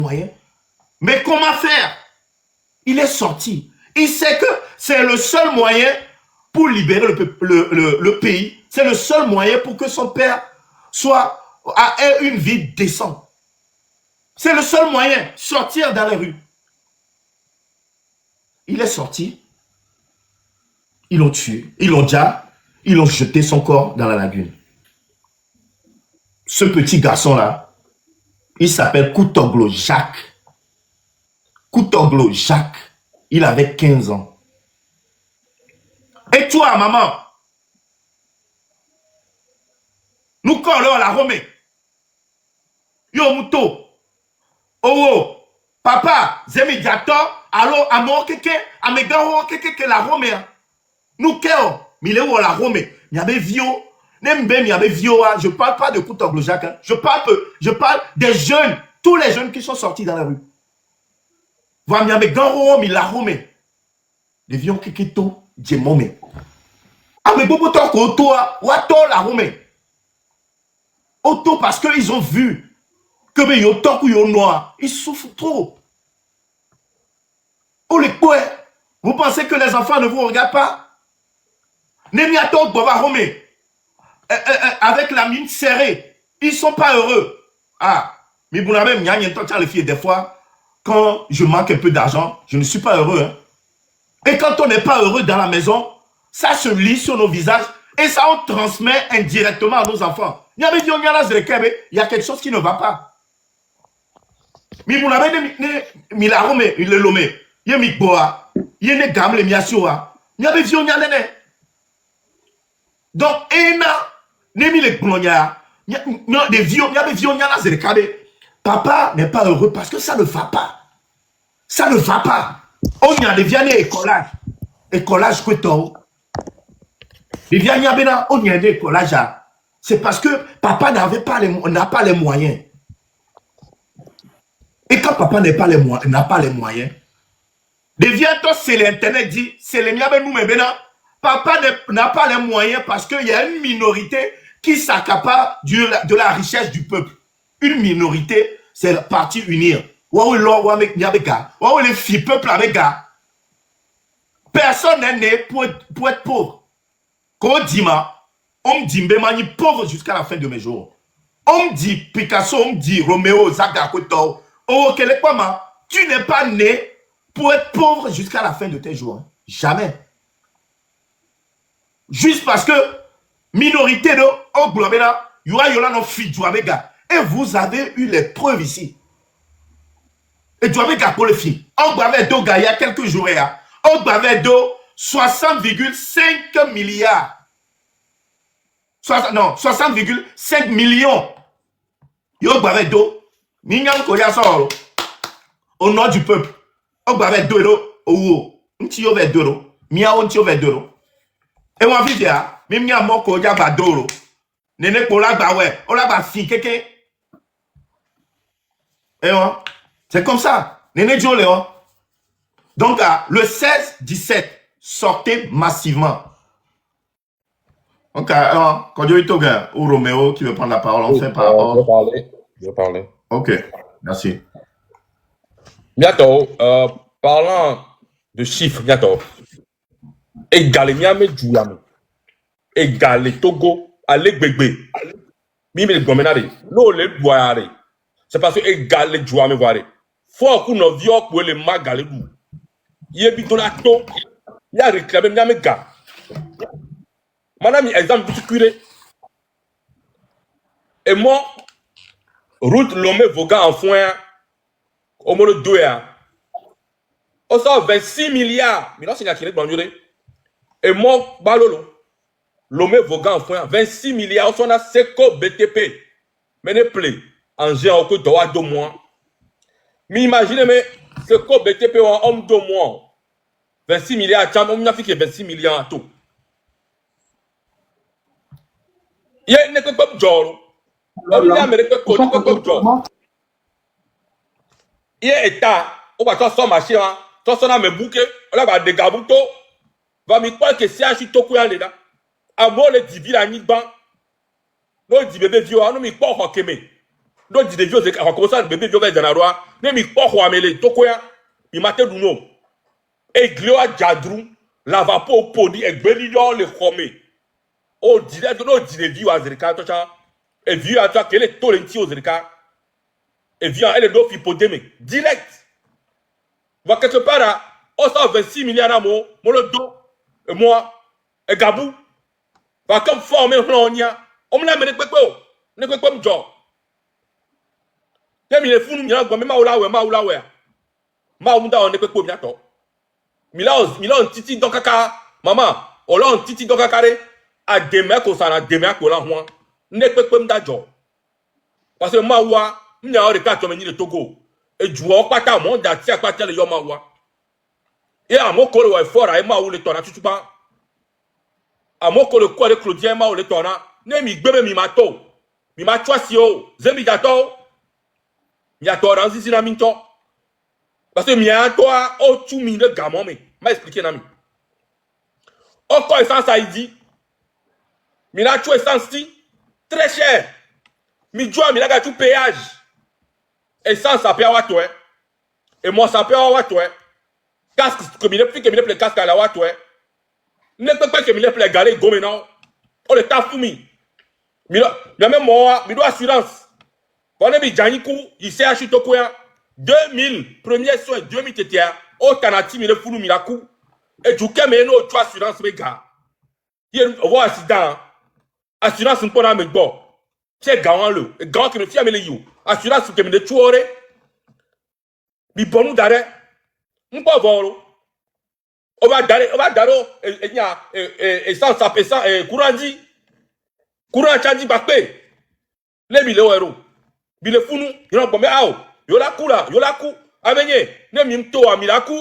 moyen. Mais comment faire? Il est sorti. Il sait que c'est le seul moyen pour libérer le pays. C'est le seul moyen pour que son père ait une vie décente. C'est le seul moyen, sortir dans les rues. Il est sorti. Ils l'ont tué. Ils l'ont jeté son corps dans la lagune. Ce petit garçon-là, il s'appelle Koutoglo Jacques. Koutoglo Jacques. Il avait 15 ans. Et toi, maman, nous collons la Rome. Yo muto. Oh, papa, zemidiato, allo amo keke, amegaho keke la Rome. Nous keo, mile wo la Rome. Miabe vio, nembe miabe vio. Je parle pas de Koutoglo Jacques. Je parle des jeunes, tous les jeunes qui sont sortis dans la rue. Voilà, miabe garo mi la Rome. Les vions keke to, djemome. Ame bobo to ko to, wato la Rome. Auto parce qu'ils ont vu que ben yo tok ou yo noir, ils souffrent trop. Oh les quoi? Vous pensez que les enfants ne vous regardent pas? Nemiatok Bova Rome avec la mine serrée, ils sont pas heureux. Ah, mais vous n'avez rien entendu les filles des fois quand je manque un peu d'argent, je ne suis pas heureux. Hein? Et quand on n'est pas heureux dans la maison, ça se lit sur nos visages et ça on transmet indirectement à nos enfants. Il y a quelque chose qui ne va pas. Mais vous n'avez mis la Rome, il le lomé. Il y a mis boa, il y a des gammes, les miasioa. Il y a des vieux, il y a des. Donc, il y a des glognas, il y a des vieux, il y a des vieux, il y a des zékabe. Papa n'est pas heureux parce que ça ne va pas. Ça ne va pas. On y a des viannées écolage. Écolage que toi. Les viannées, on y a des écolages. C'est parce que papa n'a pas les moyens. Et quand papa n'a pas les moyens, bientôt c'est l'internet dit, c'est les miens nous maintenant. Papa n'a pas les moyens parce qu'il y a une minorité qui s'accapare de la richesse du peuple. Une minorité, c'est la partie unir. Les filles peuple avec gars. Personne n'est né pour être pauvre. Quand on dit on me dit Mbemani pauvre jusqu'à la fin de mes jours. On me dit Picasso, on me dit Roméo, Zaga, Koto. Oh, tu n'es pas né pour être pauvre jusqu'à la fin de tes jours. Jamais. Juste parce que minorité de Oglobena, Yola no fi Djouabega. Et vous avez eu les preuves ici. Et Djouabega pour les filles. Oglobena il y a quelques jours. Oglobena 60,5 milliards. 60,5 millions. Yo gbavé do. Mignam koya soro. Au nom du peuple. O gbavé do owo. Nti yo ve do. Mia on ti yo ve do. Et moi vite ya, même mia mo koya ba do. Nene ko la gba we, o la ba fin keke. Et c'est comme ça. Nene jo le. Donc le 16-17 sortez massivement. Ok, alors, quand il y a ou Roméo qui veut prendre la parole, on fait par ordre. Je vais parler. Ok, merci. Bientôt, parlant de chiffres, bientôt. Égalé Miame Djouyame. Égalé Togo, allez bébé. Mime le gomenari. Non, le boyare. C'est parce que égalé Djouyame voire. Faut qu'on ne viole pour le magalé dou. Il est bito la to. Il a réclamé Miame gars. Madame, exemple, petit curé. Et moi, route Lomé Voga en foin, au moins 2 ans. On sort 26 milliards. Mais là, c'est une bonne. Et moi, Balolo, Lomé Voga en foin, 26 milliards. On a Seco BTP. Mais ne plaît, en géant que doit 2 mois. Mais imaginez, mais Seco BTP en homme 2 mois. 26 milliards, on a fait 26 milliards à tout. Il y a une école comme Joro. Il y a une école comme Joro. Il y a un état. On va faire son marché. On va me bouquer. On va des gaboutos. On va me croire que c'est un chito qui est là. À moi, le divi la niban. Non, le divi vieux. On me croit qu'on keme. do di de vieux zeka ko ça bébé vieux va zanarwa ne mi ko ko amele to ko ya mi mate du no e glio jadru la vapo podi e gbeli yo le khome o dire do di de vieux azerika to cha e vieux a toi kele to le nti ozerika et vient elle do fipodeme direct va quelque part là on sort 26 milliards à mon le dos et moi et Gabou va comme former on y a on me l'a mené quoi ne quoi comme job même il est fou nous y a quoi même ma ou là ma ou da on ne quoi bien toi Milan titi donc kaka maman on l'a titi donc kaka à demain ko ça na demain ko là moi ne quoi comme da job parce que ma ou il y a un cas comme le Togo et du coup pas ta monde à tiens pas le yoma wa et à mon col ouais fort à ma ou le tona tu pas à mon col quoi le Claudien ma ou le tona ne mi gbebe mi mato si o zemi dato mi a to ran zizi na minto parce que mi a toi o tu mi le gamon mais m'a expliqué na mi o ko essence ça il dit mi na tu essence très cher mi joie mi la ga tu péage essence ça peut avoir toi et moi ça peut avoir toi casque que mi le casque à la wa toi ne peut pas que mi le plus galé go maintenant on le taf mi même moi mi doit assurance on est mi janiku il s'est acheté ko ya 2000 premiers soins 2000 tetia o tanati mi le fulu mi la coup et du que mais no tu assurance mes gars il voit accident assurance pour na me bo c'est gawan le gawan que me fia me le you assurance que me de tuore mi bonu dare npo voro o va daro et sans ça pesa courant changi bakpe le mi le wero bi le funu yo bo me ao yo la ku amenye ne mi mto a mi la ku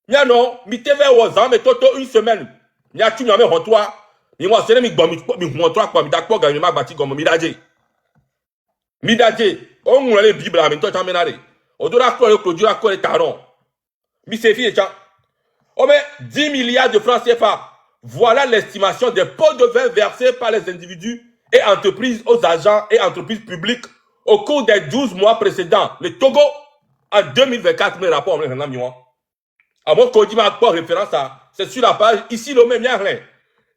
nya no mi teve wo za me toto une semaine nya tu mi ame ho toi mi mo se mi gbo mi ho toi kwa mi da po ga mi ma gbati gomo mi daje on nous les bible à minto chamenare odora ko le clôture ko le taron mi se fi cha o mais 10 milliards de francs CFA voilà l'estimation des pots de vin versés par les individus et entreprises aux agents et entreprises publiques au cours des 12 mois précédents le Togo en 2024 mes rapports on a mis à mon code ma référence à c'est sur la page ici le même il y a rien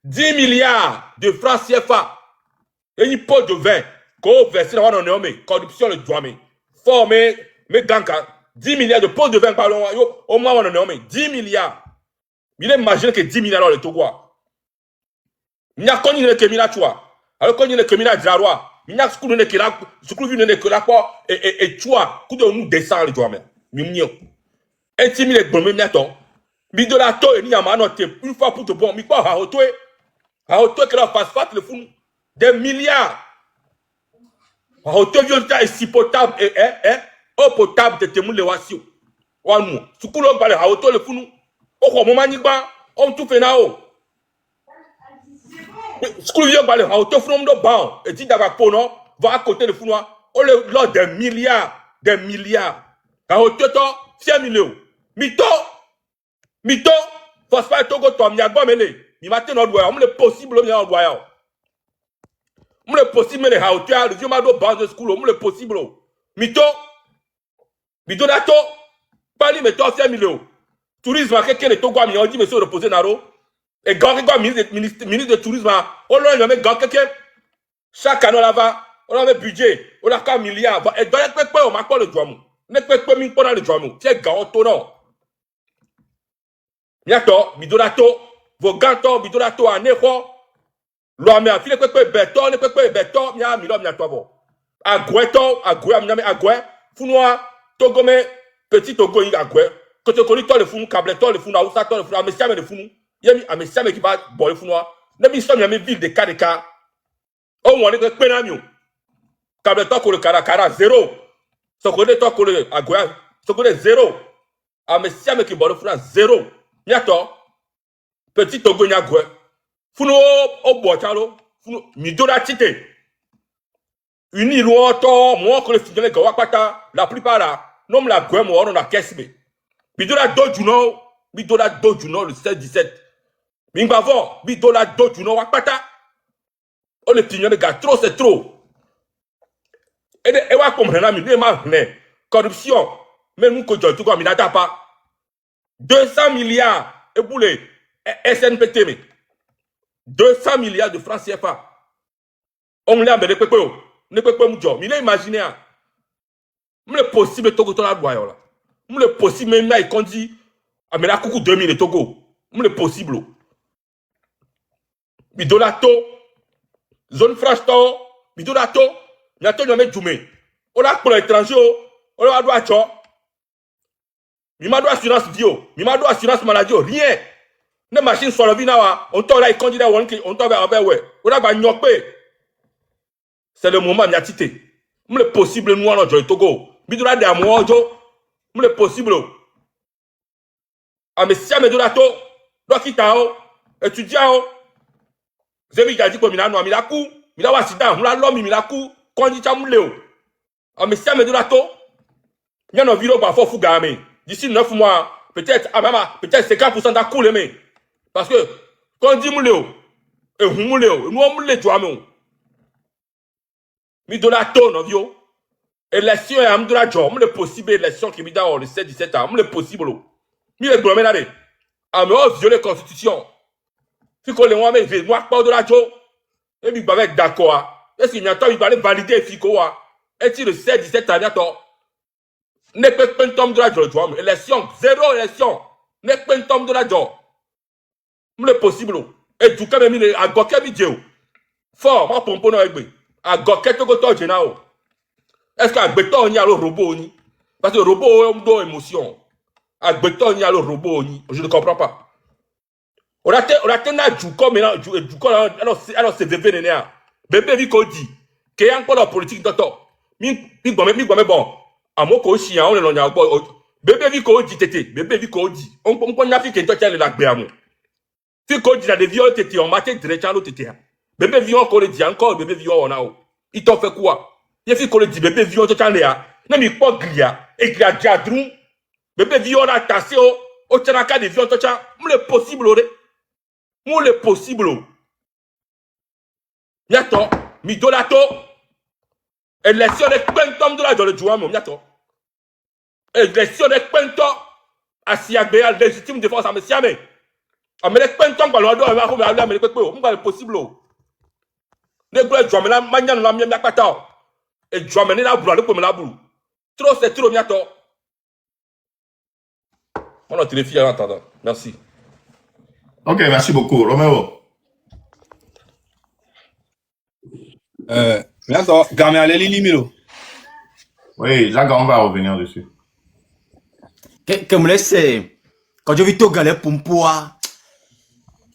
10 milliards de francs CFA et une pot de vin qu'on verse dans le nommé corruption le doigt formé mais ganka 10 milliards de pots de vin par au moins on a nommé 10 milliards il imagine que 10 milliards dans le Togo il n'y a connu le Kemina toi alors connu le Kemina Djarwa il n'y a ce ne que là ce que ne que là quoi et toi coup de nous descend le doigt mais mignon intimide le bon même temps mi de la to et ni a manoté une fois pour te bon mi quoi à auto que la phosphate le fou des milliards à auto violenta et si potable et eau potable de témoin le wasio wa mu sukulo balé à auto le fou o ko mo mani ba on tout fait nao sukulo yo balé à auto fou ndo ba et dit d'aba pono va à côté le fou noir on le lot des milliards à auto to 5 millions mito phosphate togo to mi agbo mele mi matin no doya on le possible mi no doya on le possible le hauteur le vieux mado base de school on le possible mito dato pali meto 5 millions tourisme quelqu'un de Togo mi on dit monsieur reposer naro et grand ministre de tourisme on le met grand quelqu'un chaque année là-bas on a un budget on a 4 milliards et dans le peu on marque le droit ne peut pas mi pendant le droit c'est grand tonneau Miato, bidonato, vos ganto, bidonato à Neko, l'homme a filé quoi béton, ne peut pas béton, mia milo miato bon. Agüeto, agüe, founois, togome, petit togo y agüe, que tu connais toi le fou, cableton, le fou, naousa, toi le fou, amessiame le fou, yami, amessiame qui va bon le founois, ne mi somme yami ville de Kadeka, au moins le penamio, cableton que le cara, zéro, ce qu'on est toi que le agüe, ce qu'on est zéro, amessiame qui bon le fou, zéro. Miato, petit Togo Nyagwe, Funo au Boitalo, Funo Midora Tite. Uni Luoto, moi que le fidèle de Wapata, la plupart là, non la Gwe, moi on a Kesme. Midora Dojuno, le 16-17. Mimbavon, Midora Dojuno Wapata. On le fidèle de gars, trop c'est trop. Et va comprendre, mais il m'a corruption. Mais nous, que tout comme il n'a pas 200 milliards et pour les SNPT, mais 200 milliards de francs CFA. On l'a mais ne peut pas me dire. Mais imaginez, le possible Togo to la boyo là. Le possible même là il conduit à mais la coucou 2000 de Togo. Le possible. Bidolato zone franche to bidolato nyato nyame djumé. On a pour l'étranger, on a droit à mi ma droit assurance bio, mi ma droit assurance maladie, rien. Les machines sont levies là, on t'a là il conduit là on t'a avec ouais. On a ba nyokpe. C'est le moment de tité. Le possible nous en Togo. Bidola de amojo. Le possible. Ah mais si à Medolato, Dokitao, étudiant, Zemi Gadi ko mina no milaku, mina wasida, mula lomi milaku, kondi chamuleo. Ah mais si à Medolato, il y a un viro par fort fugame. D'ici 9 mois, peut-être, ah maman, peut-être 50% d'accoule mais. Parce que, quand on dit mouleo, et humuleo, nous on moule jouamon. Mi Donato, non vio. Élection et Amdoula Djom, le possible élection qui me donne le 7-17 ans, le possible. Mi le glomé là. Ah, mais on viole la constitution. Si qu'on les voit, mais il va pas de la Djom. Et puis, il va être d'accord. Est-ce qu'il y a un temps, il va aller valider Fico. Et si le 7-17 ans, il y a temps. Ne peut pas tomber de la Djom. Élection, zéro élection. Ne peut pas tomber de la Djom. Le possible. Et du coup, même, il a goké vidéo. Fort, moi, pompo, non, a goké to goto genao. Est-ce qu'à béton, il y a le robot? Parce que le robot a une émotion. À béton, il y a le robot. Je ne comprends pas. On a tenu du corps, mais du corps, alors c'est bébé néné. Bébé vit qu'on dit. Qu'il y a encore la politique d'auto. Mi bon. À mon coach, on est là. Bébé vit qu'on dit, tété. Bébé vit qu'on dit. On peut pas faire que toi, tu as le lac béamou. Si qu'on dit, il y a des viols, tété. On m'a dit, tété. Bébé vit encore le dit encore. Bébé vit on a. Il t'en fait quoi? Il faut qu'on le dise, bébé viol, tu as l'air. Non, mais pas glia. Et glia diadrou. Bébé viol, a tassé, au tchanaka de viol, tu as. Le possible, le possible. Yato, mi dolato. Élection de quintom de la dans le joueur, mon yato. Élection de quintom. Asiagbéal, légitime défense à monsieur, mais. Ah, mais les quintom, quand on doit avoir, mais le possible. Les gars, je me la manière, la mienne, la pata. Et je vais la boule, le la boule. Trop, c'est trop, bientôt. On a téléphone en attendant. Merci. Ok, merci beaucoup. Roméo. Bientôt, Gamé Aleli Limilo. Oui, là, on va revenir dessus. Comme me laisse, quand je vis tout galère pour moi,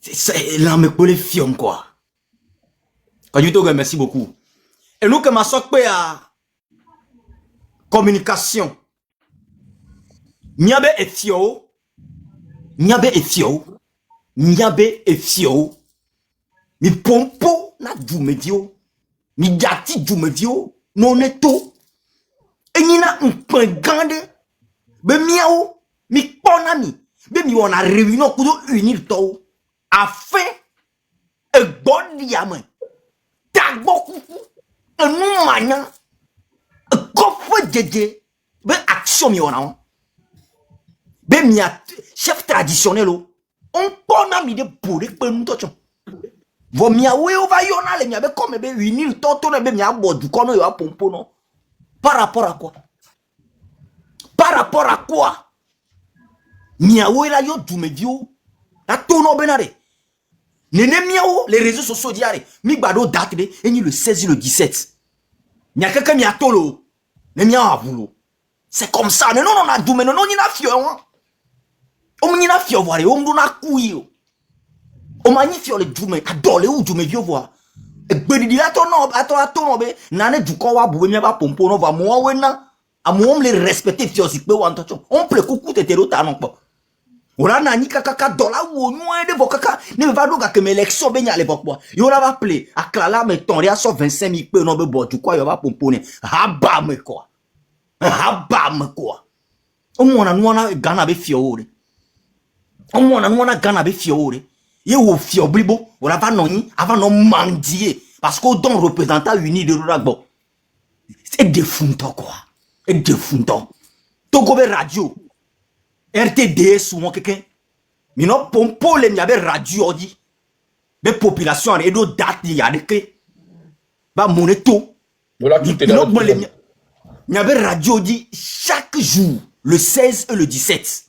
c'est là, me coller fion, quoi. Quand je vis tout galère, merci beaucoup. Et nous, comme ma soeur, à communication. Nyabe et fio. Nyabe et fio. Nyabe et fio. Mi pompo na du medio. Mi gati du medio. Non est tout. Et nina un point grande. Be miao. Mi ponami. Be mi on a réunion pour unir tout. Afin. E bon diamant. Tagbo kuku. Un mania. Kofu djedje. Ben action mi on a. Ben mi a chef traditionnel o. On pona mi de bourre pe nous tocho. Vo mi a we over yona le mi a be comme be unir toto ne be mi a bodu kono yo a pompo non. Par rapport à quoi? Par rapport à quoi? Mi a we la yo du medio. La tono benare. Nene miao les réseaux sociaux diare. Mi gbado date be eni le 16 le 17. N'y a quelqu'un qui a tolo. Mais n'y a boulot. C'est comme ça. Non, non, on a dou, mais non, on y a fio. On y a fio, voir. On y a couille. On m'a ni fio le dou, mais adore ou dou, mais vieux voir. Et bedidi la ton non, non, be. Nane du quoi, boue, n'y a pas pompo, non, va moi, ouais, na. À moi, on les respecter fio, si peu, ou en on peut coucou, t'es terota, non, pas. Ora nani kaka dola wo noin de bokaka ne va donc que l'élection benya l'époque moi yo la va play à klala me ton ria so 25 000 pe no be bo du quoi yo va pomponer haba me quoi o mona nuana gana be fiore o mona nuana gana be fiore ye wo fio blibo o la va noni avant no mandier parce que don représentant uni de ragbo C'est défuntant quoi. C'est défuntant. Togo be radio. RTDS ou mon quelqu'un. Mais non, pompo le m'yabe radio dit. Mais population et d'autres dates il y a des clés. Bah moneto. Voilà, tout est dans le m'yabe radio dit chaque jour, le 16 et le 17.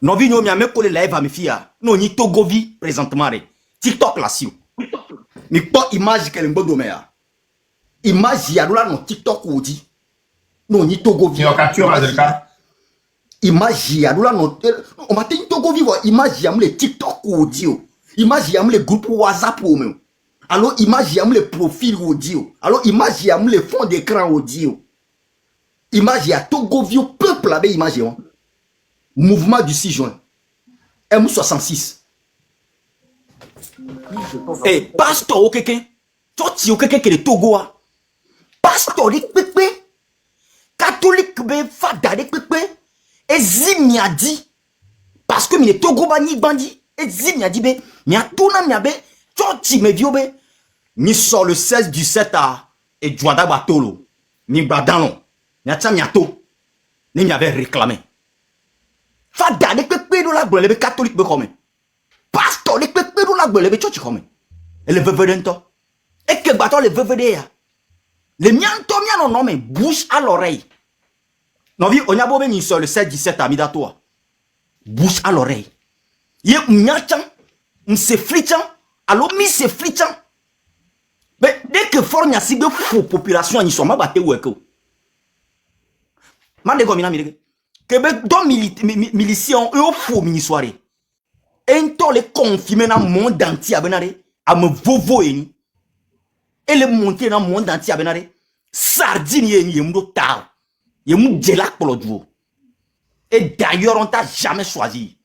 Non, vi no m'yabe collé live à mes filles. Non, ni Togo vi présentement. TikTok là si. Mais pas image qu'elle me donne. Image y a là non TikTok ou dit. Non, ni Togo vi. Image y a là non. On m'a dit Togo vi image y a le TikTok audio. Image y a le groupe WhatsApp ou même. Alors image y a le profil audio. Alors image y a le fond d'écran audio. Image y a Togo vi peuple avec image y. Mouvement du 6 juin. M66. Eh, pasteur ou quelqu'un. Tu ou quelqu'un qui est Togo. Pasteur de Pepe. Catholique be fada de Pepe. Et Zimia dit. Parce que mi est Togo bani bandi. Et Zimia dit be. Mi a tout na mi a be. Tu me vieux be. Mi sort le 16 du 7 à. Et Djouada Batolo. Mi badano. Mi a tcha mi a tout. Ni mi avait réclamé. Fada de Pepe do la brûle be catholique be comme. Pasteur de Pepe do la brûle be church comme. Et le vevedento. Et que bâton le vevede ya. Le mianto miano non mais bouche à l'oreille. Non vi on a beau venir sur le 7-17 à Midatoa. Bouche à l'oreille. Yé m'yachan, m'se flichan, alors mi se flichan. Mais dès que fornia si de faux population n'y soit ma batte ou eko. Man de gomina mi de. Que be don miliciens eux faux mini soirée. Et to le confirmer dans le monde entier à benare à me vovo eni. Et le monter dans le monde entier à benare. Sardine yé m'do tard. Yé m'djelak pour le duo. Et d'ailleurs on t'a jamais choisi.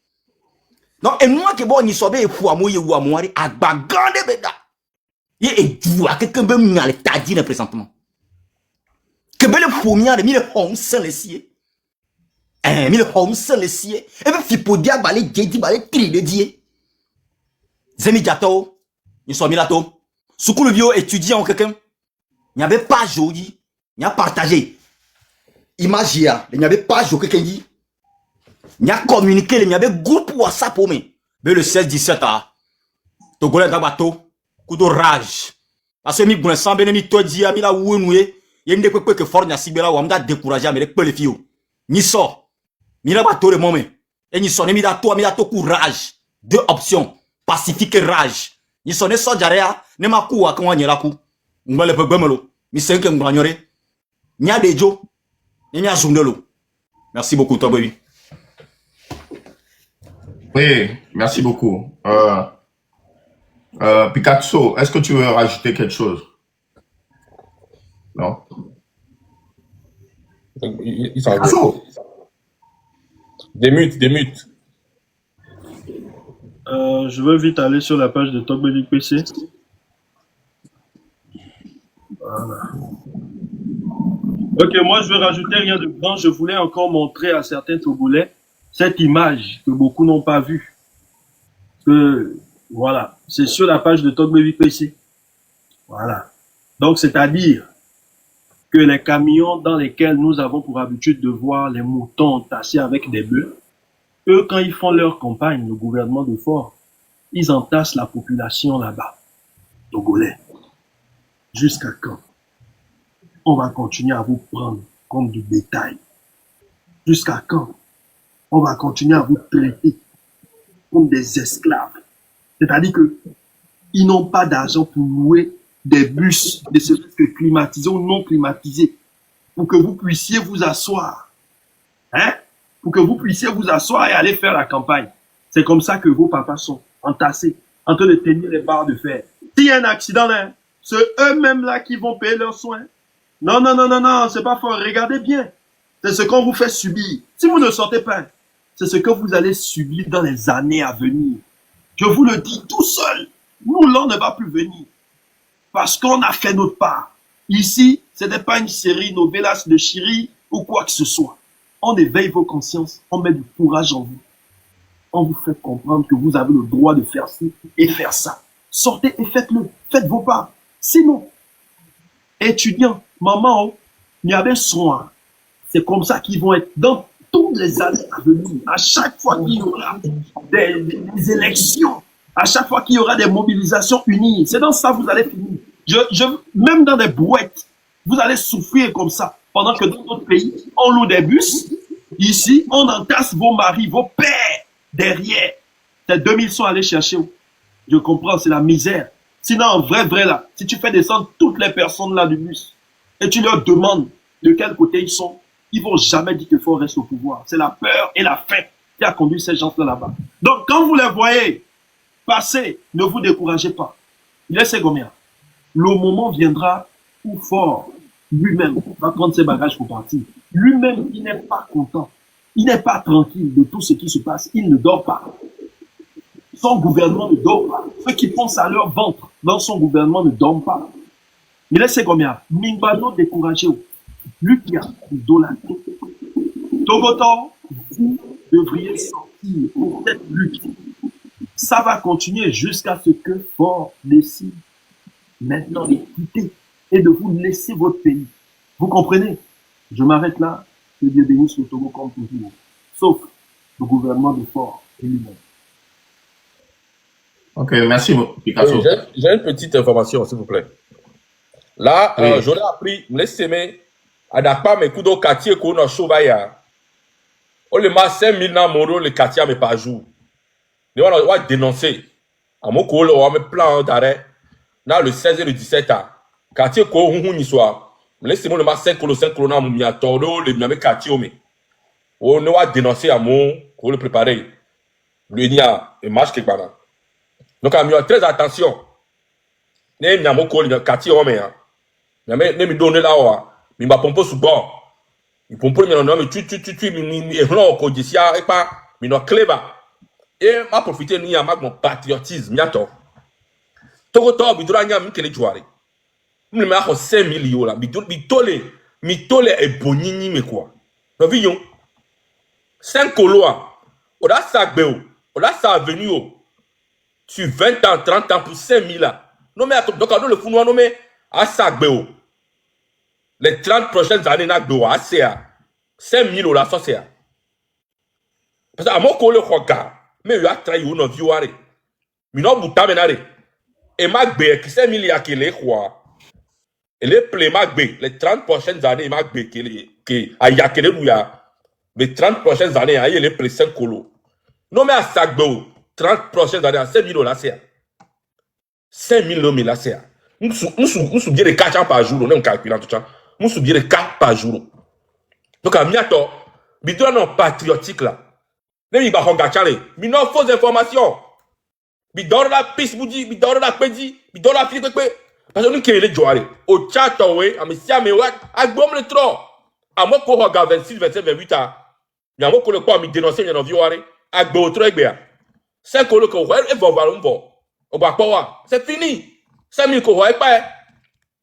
Non, et moi que bon n'y soit be fou à moi ou à moi à bagande beda. Yé et du à quelqu'un be m'ale t'a dit présentement. Que be le fou m'ale mi le home sans le sié. Mi le home sans le sié. Et be fi podia balé djedi balé tri de dié. Zemi Diato, n'y soit milato. Soukou le vieux étudiant quelqu'un. Il n'y avait pas joli. Il y a partagé. Image, il n'y avait pas joli quelqu'un dit. Il y a communiqué, il y avait groupe WhatsApp pour moi. Mais le 16-17 ah. Togolais d'Abato. Coup de rage. Parce que mi goun sans ben mi to di mi la ou noué. Il y a une découverte que fort n'a si bela ou amda décourager mais les filles. Ni sort. Mi la bateau le moment. Et ni sonne mi da to courage. Deux options. Pacifique et rage. Ni sonne so jarea ne ma ku wa kan la ku. Ngale pe gbemelo. Mi senke ngbanyore. Nya dejo. Ni nya zundelo. Merci beaucoup toi baby. Oui, merci beaucoup. Picasso, est-ce que tu veux rajouter quelque chose? Non? Il s'en va. Picasso. Des mutes. Je veux vite aller sur la page de Togbelik PC. Voilà. Ok, moi je veux rajouter rien de grand. Je voulais encore montrer à certains Togolais cette image que beaucoup n'ont pas vue. Voilà, c'est sur la page de Togbelik PC. Voilà. Donc c'est-à-dire que les camions dans lesquels nous avons pour habitude de voir les moutons entassés avec des bœufs, eux, quand ils font leur campagne, le gouvernement de Fort, ils entassent la population là-bas, Togolais. Jusqu'à quand on va continuer à vous prendre comme du bétail? Jusqu'à quand on va continuer à vous traiter comme des esclaves? C'est-à-dire que ils n'ont pas d'argent pour louer des bus, de ce que climatisés ou non climatisés, pour que vous puissiez vous asseoir. Hein? Pour que vous puissiez vous asseoir et aller faire la campagne. C'est comme ça que vos papas sont entassés, en train de tenir les barres de fer. S'il y a un accident là, c'est eux-mêmes là qui vont payer leurs soins. Non, c'est pas fort. Regardez bien. C'est ce qu'on vous fait subir. Si vous ne sortez pas, c'est ce que vous allez subir dans les années à venir. Je vous le dis tout seul. Nous, l'on ne va plus venir. Parce qu'on a fait notre part. Ici, ce n'est pas une série novelas de Chiri ou quoi que ce soit. On éveille vos consciences, on met du courage en vous. On vous fait comprendre que vous avez le droit de faire ci et faire ça. Sortez et faites-le. Faites vos parts. Sinon, étudiants, Maman, il y avait soin. C'est comme ça qu'ils vont être dans toutes les années à venir. À chaque fois qu'il y aura des élections, à chaque fois qu'il y aura des mobilisations unies, c'est dans ça que vous allez finir. Même dans des brouettes, vous allez souffrir comme ça. Pendant que dans d'autres pays, on loue des bus. Ici, on entasse vos maris, vos pères derrière. C'est 2000 sont allés chercher. Je comprends, c'est la misère. Sinon, en vrai là, si tu fais descendre toutes les personnes là du bus et tu leur demandes de quel côté ils sont, ils vont jamais dire que faut rester au pouvoir. C'est la peur et la faim qui a conduit ces gens là-bas. Donc, quand vous les voyez passer, ne vous découragez pas. Laissez Gomia. Le moment viendra où Fort lui-même va prendre ses bagages pour partir. Lui-même, il n'est pas content. Il n'est pas tranquille de tout ce qui se passe. Il ne dort pas. Son gouvernement ne dort pas. Ceux qui pensent à leur ventre dans son gouvernement ne dorment pas. Mais laissez combien? Mingbano découragé. Lui qui a idolâtré. Togoto, vous devriez sortir pour cette lutte. Ça va continuer jusqu'à ce que Fort décide maintenant de quitter et de vous laisser votre pays. Vous comprenez? Je m'arrête là. Que Dieu bénisse le Togo comme toujours. Sauf le gouvernement de Fort et lui-même. Ok, merci, Picasso. J'ai une petite information, s'il vous plaît. Là, j'aurais appris, laissez-moi, à Dakar, mes coups de quartier, qu'on a chauvaya. On le met 5000 dans mon rôle, le quartier, mais par jour. On va dénoncer. À mon col, on va me plan d'arrêt. Dans le 16 et le 17 ans. Quartier, qu'on y soit. Laissez-moi le mettre 5 kg, dans mon miatoro, le même quartier, mais. On va dénoncer à mon, qu'on le préparer. Le nia, et marche quelque part. Donc, à très attention. Ne mi amo ko le quartier o me ya. Ne mi donner là wa. Mi ba pompo sous bord. Mi pompo mi no mi tu mi e hlo ko jisia e pa mi no clever. Et m'a profiter ni ya mon patriotisme miato. Toko to bi dura nya mi kele juare. Mi me a 5 millions là. Mi tole e bonini me quoi. No vision. 5 koloa. O da sagbe o. O da sa avenue o. Sur 20 ans, 30 ans pour 5 000 là. Non mais donc le fou noir non mais à Sagbeo. Les 30 prochaines années n'a de à 5 000 là ça c'est. Parce que à mon collègue regarde, mais il a trahi une vie ouare. Mais non bouta menare. Et Magbe qui 5 000 y a qui les quoi. Et les play Magbe les 30 prochaines années Magbe qui a y a que les les 30 prochaines années a y les play 5 colo. Non mais à Sagbeo 30 prochaines années à 5 000 là c'est. 5 000 là c'est. Nous bien de 4 ans par jour, on est en calculant tout ça. Nous bien de 4 par jour. Donc à miato, bidon non patriotique là. Ne mi ba regarder, mi non fausse information. Bidon la piste boudi, bidon la pedi, bidon la fille parce que nous qui les jouer au chat ouais, à monsieur Amewak, à bom le trop. À moi ko regarde 26, 27, 28 ans. Il y a moi ko le quoi mi dénoncer dans vieware, à gbo trop egbe. 5 kolo ko ouais, et va voir on va pas. C'est fini. 5 000 ko ouais pas.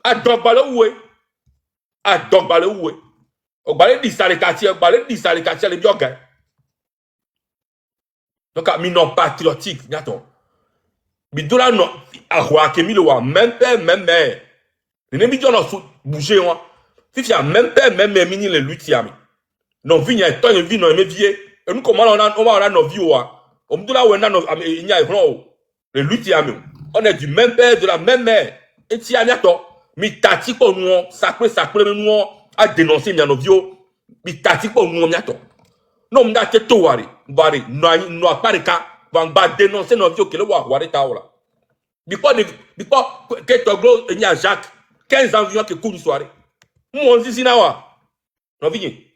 À dogbale oué. À dogbale oué. O balé di sale quartier, balé di sale quartier les bioga. Donc à mi non patriotique, n'attend. Mi dola non à roi ke mi le wa même père même mère. Les nemi dio non bouger moi. Fifi a même père même mère mini les lutiami. Non vigne ton vie non me vie. Et nous comment on a nos vie wa. On me dola wena no il y a grand. Le lutiami. On est du même père de la même mère. Et ti a n'attend. Mi tati ko nous sacré nous a dénoncer mi anovio. Mi tati ko nous n'attend. Non m'da ke to wari. Bari no pas de cas. Van ba dénoncer novio que le wa wari ta ola. Because que to gros il y a Jacques 15 ans vient que coup une soirée. Mon zizi na wa. Non vini.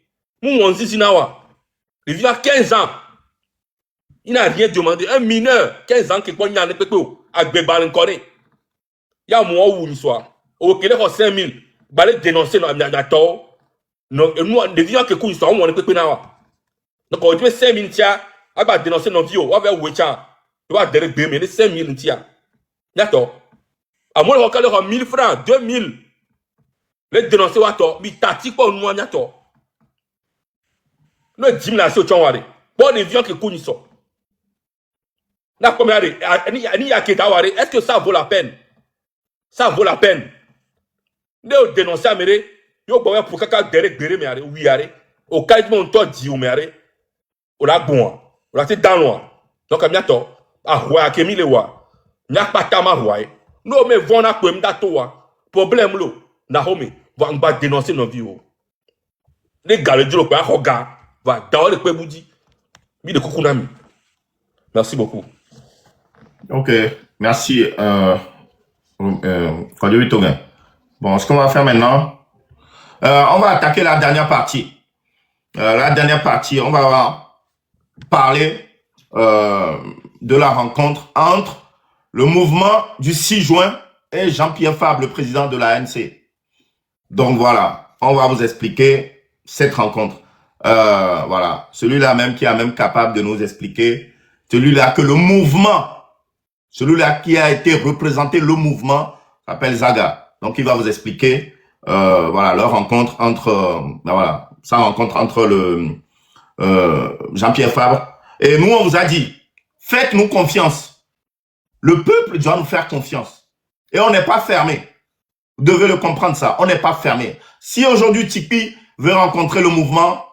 Mon zizi na wa. Il vient 15 ans. Il n'a rien demandé. Un mineur 15 ans qui quoi n'y a ne peko agbebal encore. Ya moi ou une soirée. Au Québec, 5 000. Balé dénoncer dans la tort. Non, nous, devient que coup, ils sont on ne peut pas. Donc, on dit 5 000 tia. On va dénoncer nos vieux. On va voir où est-ce tu vas déréguer, mais les 5 000 tia. D'accord. À moi, on va 1 000 francs, 2 000. Les dénoncer, on va tort. Mais tati pour nous, on a tort. Nous, 10 000 là, c'est au Tchouari. Bon, les vieux qui coup, ils sont. La première année, est-ce que ça vaut la peine? Ça vaut la peine. De dénoncer à Méré, Yo ba pour kaka derek bere me are wi are. O kai mon to di o me are. O la bon. O la ti dan lo. Donc a miato a hwa akemi le wa. Nya pata ma hwa. No me vona ko mda to wa. Problème lo na home va ngba dénoncer no vie o. Les gars le dilo ko a hoga va dawo le pe budi. Mi de kukunami. Merci beaucoup. Ok, merci. Kodjovi Tongen. Bon, ce qu'on va faire maintenant, on va attaquer la dernière partie. La dernière partie, on va parler de la rencontre entre le mouvement du 6 juin et Jean-Pierre Fabre, le président de l'ANC. Donc voilà, on va vous expliquer cette rencontre. Voilà, celui-là même qui est même capable de nous expliquer, celui-là que le mouvement, celui-là qui a été représenté, le mouvement, s'appelle Zaga. Donc il va vous expliquer, voilà, leur rencontre entre, voilà, sa rencontre entre le Jean-Pierre Fabre. Et nous, on vous a dit, faites-nous confiance. Le peuple doit nous faire confiance. Et on n'est pas fermé. Vous devez le comprendre ça. On n'est pas fermé. Si aujourd'hui Tipeee veut rencontrer le mouvement,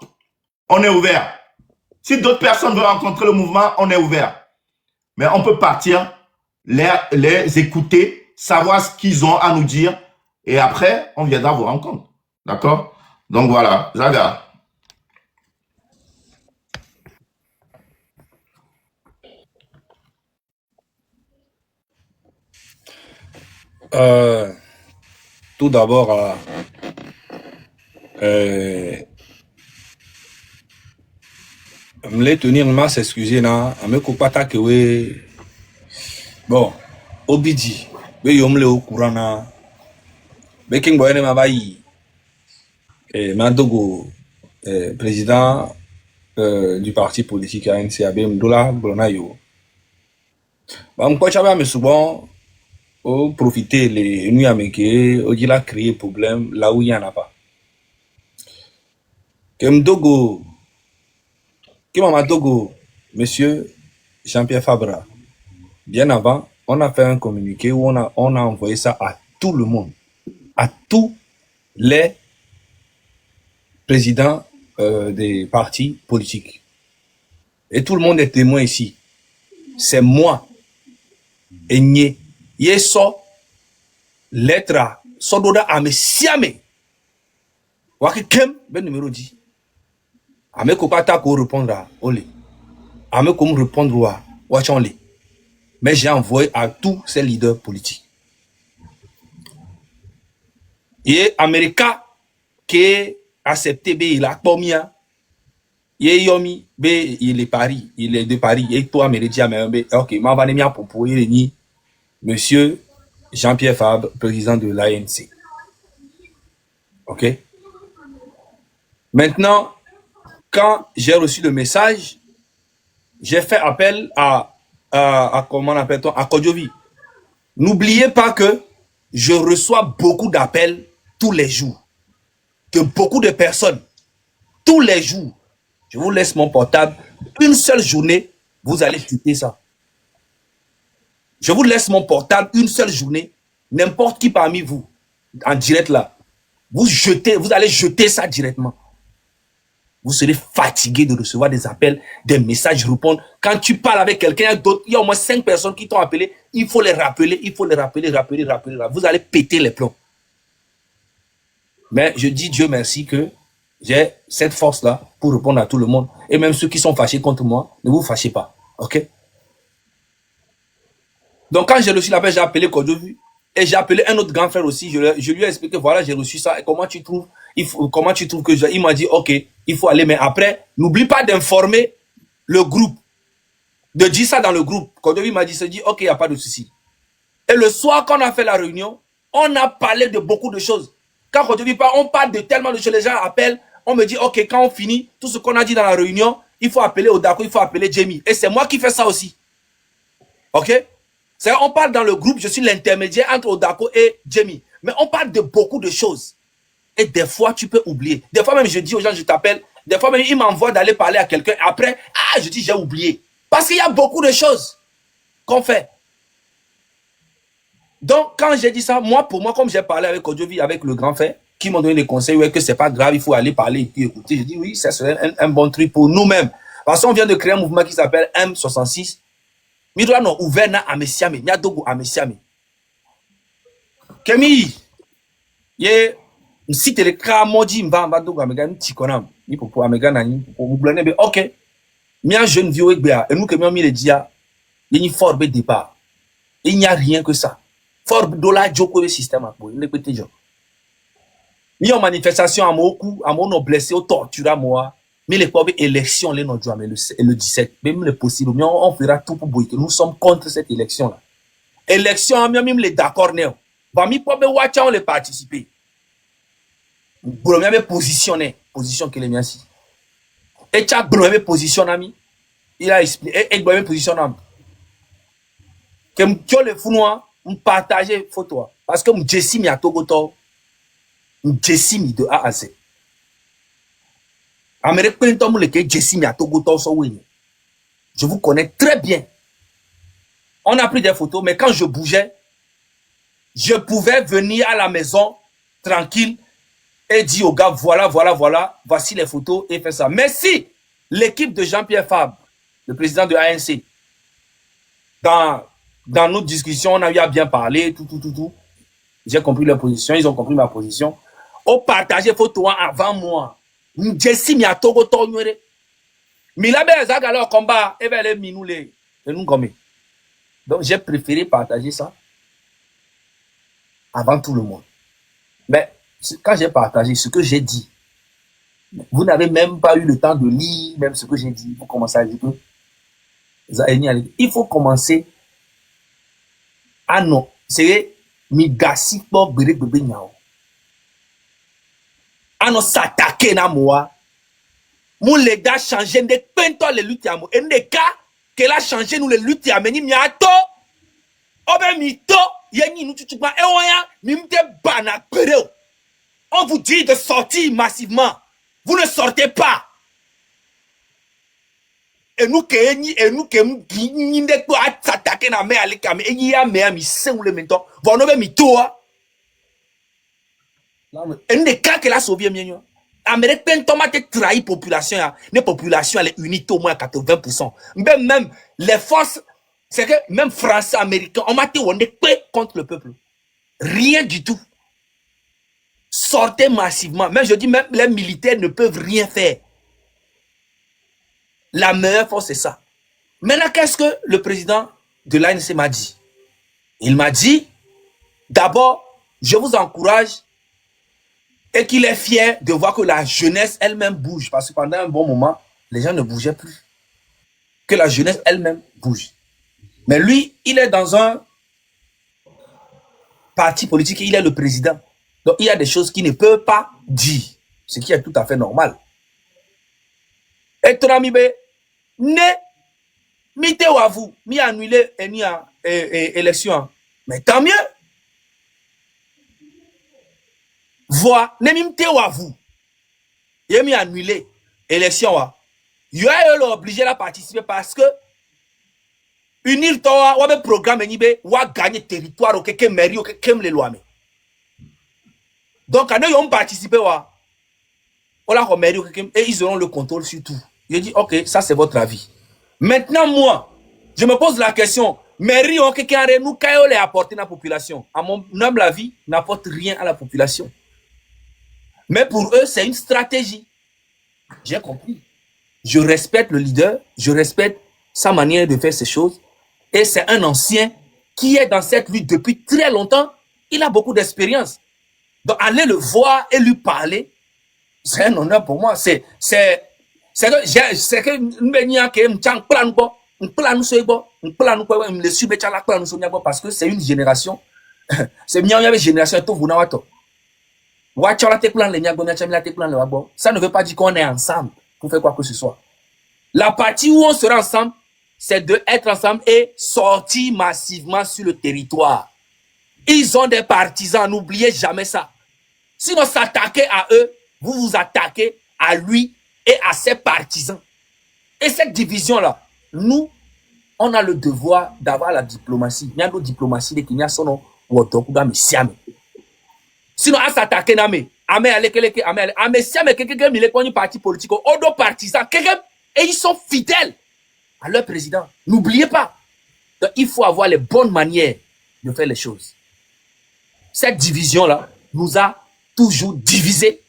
on est ouvert. Si d'autres personnes veulent rencontrer le mouvement, on est ouvert. Mais on peut partir, les écouter, savoir ce qu'ils ont à nous dire. Et après, on viendra vous rencontrer. D'accord? Donc voilà, Zaga. Tout d'abord, je voulais tenir ma s'excuser là, à me couper que oui. Bon, Obidi, mais yom le au courant là, mais King Boy ne m'a pas eu. Et Madogo, président du parti politique ANC, Abem Dola Blonayo. Bah, moi, j'avais me souvent profiter les nuits américaines, où il a créé problème là où il n'y en a pas. Kemdogo, Kimamadogo, monsieur Jean-Pierre Fabra, bien avant, on a fait un communiqué où on a envoyé ça à tout le monde, à tous les présidents des partis politiques. Et tout le monde est témoin ici. C'est moi, Enye, Yeso, lettre, Sododa Ame Siame. Waki Kem, ben numéro 10. Ame Kopata ko répondre à Olé. Ame Kom répondre à Wachonle. Mais j'ai envoyé à tous ces leaders politiques. Et America qui a accepté, il a pomia. Yomi, il est Paris, il est de Paris. Et toi, Méridien, ok, ma vanemia pour ni monsieur Jean-Pierre Fabre, président de l'ANC. Ok. Maintenant, quand j'ai reçu le message, j'ai fait appel à comment on appelle-t-on, à Kodjovi. N'oubliez pas que je reçois beaucoup d'appels tous les jours. Que beaucoup de personnes, tous les jours, je vous laisse mon portable, une seule journée, vous allez jeter ça. Je vous laisse mon portable, une seule journée, n'importe qui parmi vous, en direct là, vous allez jeter ça directement. Vous serez fatigué de recevoir des appels, des messages, répondre. Quand tu parles avec quelqu'un, il y a au moins 5 personnes qui t'ont appelé, il faut les rappeler, rappeler. Vous allez péter les plombs. Mais je dis Dieu merci que j'ai cette force-là pour répondre à tout le monde. Et même ceux qui sont fâchés contre moi, ne vous fâchez pas. Ok? Donc quand j'ai reçu l'appel, j'ai appelé Kodjovi. Et j'ai appelé un autre grand frère aussi. Je lui ai expliqué, voilà, j'ai reçu ça. Et comment tu trouves que il m'a dit, ok, il faut aller. Mais après, n'oublie pas d'informer le groupe. De dire ça dans le groupe. Kodjovi m'a dit, ok, il n'y a pas de souci. Et le soir, quand on a fait la réunion, on a parlé de beaucoup de choses. Quand Kodjovi parle, on parle de tellement de choses. Les gens appellent, on me dit, ok, quand on finit, tout ce qu'on a dit dans la réunion, il faut appeler Odako, il faut appeler Jamie. Et c'est moi qui fais ça aussi. Ok? C'est-à-dire, on parle dans le groupe, je suis l'intermédiaire entre Odako et Jamie. Mais on parle de beaucoup de choses. Et des fois, tu peux oublier. Des fois même, je dis aux gens, je t'appelle. Des fois même, ils m'envoient d'aller parler à quelqu'un. Après, je dis, j'ai oublié. Parce qu'il y a beaucoup de choses qu'on fait. Donc, quand j'ai dit ça, moi, pour moi, comme j'ai parlé avec Kodjovi, avec le grand frère, qui m'ont donné des conseils, ouais, que c'est pas grave, il faut aller parler et puis écouter. Je dis oui, ça serait un bon truc pour nous-mêmes. Parce qu'on vient de créer un mouvement qui s'appelle M66. Midwa no ouvert na amesiame, mia dogo amesiame. Kemi, ye, si te le kra moji mba dogo amega ni tikonam, ni popo amega na ni popo moublane be, ok. Mia jeune vieux ekbea, et nous que mia mi le dia, il y a fort be départ. Il n'y a rien que ça. Fort dollar joko le système à pour, il est petit jo. Mi en manifestation à moku, à mon blessé, au torture à moi. Mais les pauvres élections, les non mais le 17, même le possible, mais on fera tout pour boycotter. Nous sommes contre cette élection-là. Élection, même les d'accord, néo. Bah, mi pauvres watch on les participer. Pour le même position que les miens si. Et tu as le même position, ami. Il a expliqué, et le même position, ami. Que tu as le fou noir, on partage photo. Parce que Jessie mi a Togoto. Jessie mi de A à Z. Je vous connais très bien. On a pris des photos, mais quand je bougeais, je pouvais venir à la maison tranquille et dire aux gars, voilà, voici les photos et faire ça. Mais si l'équipe de Jean-Pierre Fabre, le président de ANC, dans notre discussion, on a eu à bien parler, tout. J'ai compris leur position, ils ont compris ma position. On partageait photos avant moi. Jessie mi a togo to nyere. Mi la be zaga le combat et ben les minou les nous comme. Donc j'ai préféré partager ça avant tout le monde. Mais quand j'ai partagé ce que j'ai dit, vous n'avez même pas eu le temps de lire même ce que j'ai dit. Vous commencez à dire que il faut commencer à non, c'est mi gasi pour bébé nyao. À nous s'attaquer na moi. Mon les gars changer de pento les luttes à moi. Et les gars qu'elle a changé nous les luttes à meni miato. Obe mito yengi nous tu pas et oya mimte bana pereo. On vous dit de sortir massivement. Vous ne sortez pas. Et nous que ni de quoi s'attaquer na me ale kame et ya me mi se ou le mento. Vous no be mito. Et les cas qu'elle a sauvé mieux. Américain tomate trahi population, les populations elle est unie au moins à 80%. Même les forces, c'est que même français, américains, on m'a dit on est contre le peuple. Rien du tout. Sortez massivement. Même je dis même les militaires ne peuvent rien faire. La meilleure force c'est ça. Maintenant qu'est-ce que le président de l'ANC m'a dit? Il m'a dit d'abord, je vous encourage et qu'il est fier de voir que la jeunesse elle-même bouge. Parce que pendant un bon moment, les gens ne bougeaient plus. Que la jeunesse elle-même bouge. Mais lui, il est dans un parti politique et il est le président. Donc, il y a des choses qu'il ne peut pas dire. Ce qui est tout à fait normal. Et ton ami, mi à vous, mi annulé élection. Mais tant mieux. Voix, ne m'imte ou à vous. Il m'a annulé l'élection. Il a obligé à participer parce que unir toi, ou un programme ou gagner territoire ou quelqu'un mairie ou quelqu'un les lois. Donc, quand ils ont participé, et ils auront le contrôle sur tout. Je dis, ok, ça c'est votre avis. Maintenant, moi, je me pose la question, mairie ou quelqu'un nous les apporter à la population. À mon humble avis, n'apporte rien à la population. Mais pour eux, c'est une stratégie. J'ai compris. Je respecte le leader, je respecte sa manière de faire ces choses. Et c'est un ancien qui est dans cette lutte depuis très longtemps. Il a beaucoup d'expérience. Donc, aller le voir et lui parler, c'est un honneur pour moi. C'est que parce que c'est une génération. C'est une génération tout vous ça ne veut pas dire qu'on est ensemble pour faire quoi que ce soit. La partie où on sera ensemble, c'est d'être ensemble et sortir massivement sur le territoire. Ils ont des partisans, n'oubliez jamais ça. Sinon, s'attaquer à eux, vous vous attaquez à lui et à ses partisans. Et cette division-là, nous, on a le devoir d'avoir la diplomatie. Il y a nos diplomaties de Kenya, sinon, à s'attaquer parti politique, odo partisans, et ils sont fidèles à leur président. N'oubliez pas. Donc, il faut avoir les bonnes manières de faire les choses. Cette division-là nous a toujours divisés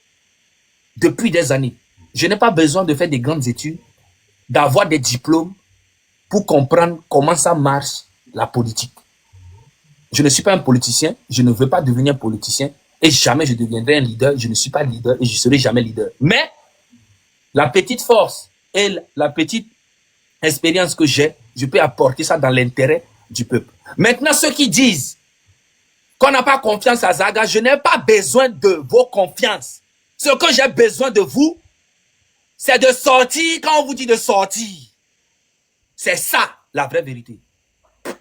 depuis des années. Je n'ai pas besoin de faire des grandes études, d'avoir des diplômes pour comprendre comment ça marche la politique. Je ne suis pas un politicien, je ne veux pas devenir un politicien et jamais je deviendrai un leader. Je ne suis pas leader et je serai jamais leader. Mais la petite force et la petite expérience que j'ai, je peux apporter ça dans l'intérêt du peuple. Maintenant, ceux qui disent qu'on n'a pas confiance à Zaga, je n'ai pas besoin de vos confiances. Ce que j'ai besoin de vous, c'est de sortir quand on vous dit de sortir. C'est ça, la vraie vérité.